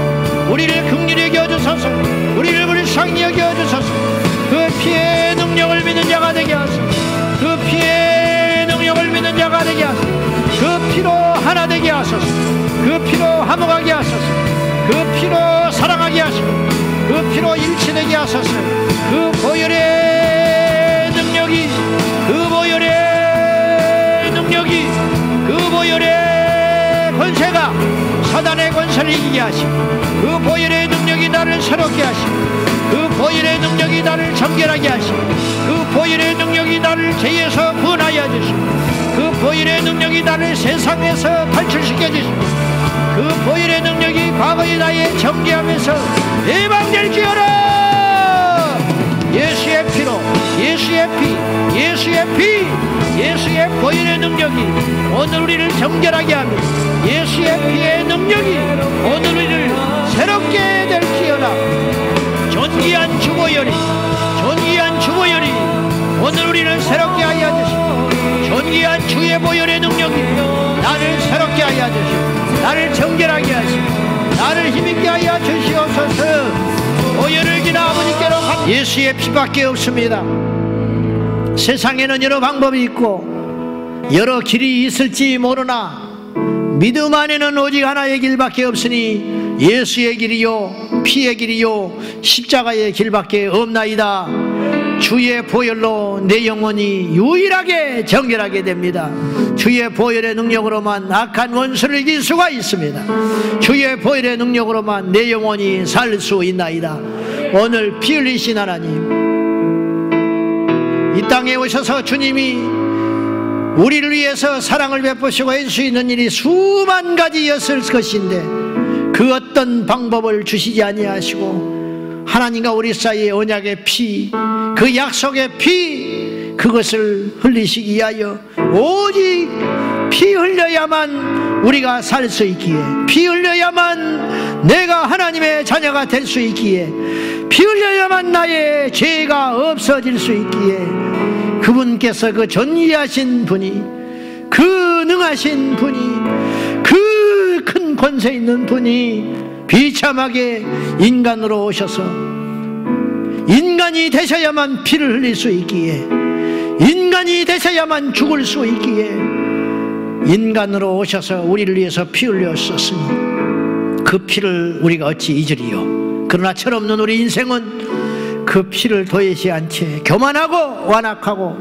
Speaker 1: 우리를 긍휼히 여겨주소서. 우리를 불쌍히 여겨주소서. 그 피의 능력을 믿는 자가 되게 하소서. 그 피의 능력을 믿는 자가 되게 하소서. 그 피로 하나 되게 하소서. 그 피로 화목하게 하소서. 그 피로 사랑하게 하시고, 그 피로 일치되게 하소서. 그 보혈의 능력이, 그 보혈의 능력이, 그 보혈의 권세가 사단의 권세를 이기게 하시고, 그 보혈의 능력이 나를 새롭게 하시고, 그 보혈의 능력이 나를 정결하게 하시고, 그 보혈의 능력이 나를 죄에서 구원하여 주시고, 그 보혈의 능력이 나를 세상에서 탈출시켜 주시고, 그 보혈의 능력이 과거의 나의 정죄함에서 해방될지어다. 예수의 피로, 예수의 피, 예수의 피, 예수의 보혈의 능력이 오늘 우리를 정결하게 합니다. 예수의 피의 능력이 오늘 우리를 새롭게 될지어다. 존귀한 주보혈이, 존귀한 주보혈이 오늘 우리를 새롭게 하여 주시고, 존귀한 주의 보혈의 능력이 나를 새롭게 하여 주시고, 나를 정결하게 하시고, 나를 힘있게 하여 주시옵소서. 보혈을 기나 아버지께로 예수의 피밖에 없습니다. 세상에는 여러 방법이 있고 여러 길이 있을지 모르나 믿음 안에는 오직 하나의 길밖에 없으니 예수의 길이요 피의 길이요 십자가의 길밖에 없나이다. 주의 보혈로 내 영혼이 유일하게 정결하게 됩니다. 주의 보혈의 능력으로만 악한 원수를 이길 수가 있습니다. 주의 보혈의 능력으로만 내 영혼이 살 수 있나이다. 오늘 피 흘리신 하나님, 이 땅에 오셔서 주님이 우리를 위해서 사랑을 베푸시고 할 수 있는 일이 수만 가지였을 것인데 그 어떤 방법을 주시지 아니하시고 하나님과 우리 사이의 언약의 피, 그 약속의 피, 그것을 흘리시기 위하여 오직 피 흘려야만 우리가 살 수 있기에, 피 흘려야만 내가 하나님의 자녀가 될 수 있기에, 피 흘려야만 나의 죄가 없어질 수 있기에, 그분께서 그 존귀하신 분이, 그 능하신 분이, 그 큰 권세 있는 분이 비참하게 인간으로 오셔서 인간이 되셔야만 피를 흘릴 수 있기에, 인간이 되셔야만 죽을 수 있기에 인간으로 오셔서 우리를 위해서 피 흘렸었으니 그 피를 우리가 어찌 잊으리요. 그러나 철없는 우리 인생은 그 피를 도외시 않채 교만하고 완악하고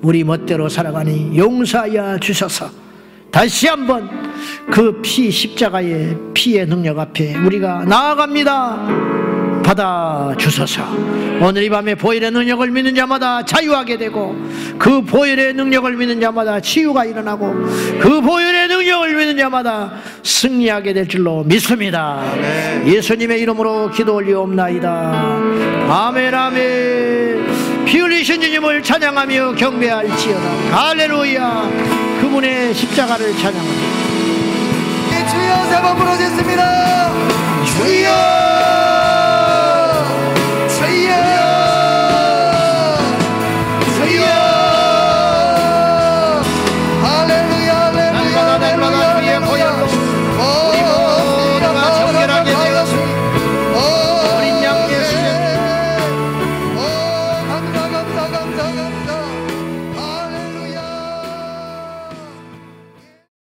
Speaker 1: 우리 멋대로 살아가니 용서하여 주셔서 다시 한번 그 피, 십자가의 피의 능력 앞에 우리가 나아갑니다. 받아 주소서. 오늘 이 밤에 보혈의 능력을 믿는 자마다 자유하게 되고, 그 보혈의 능력을 믿는 자마다 치유가 일어나고, 그 보혈의 능력을 믿는 자마다 승리하게 될 줄로 믿습니다. 예수님의 이름으로 기도 올리옵나이다. 아멘, 아멘. 피 흘리신 주님을 찬양하며 경배할지어다. 할렐루야. 그분의 십자가를 찬양합니다.
Speaker 2: 주여, 세 번 부르겠습니다. 주여.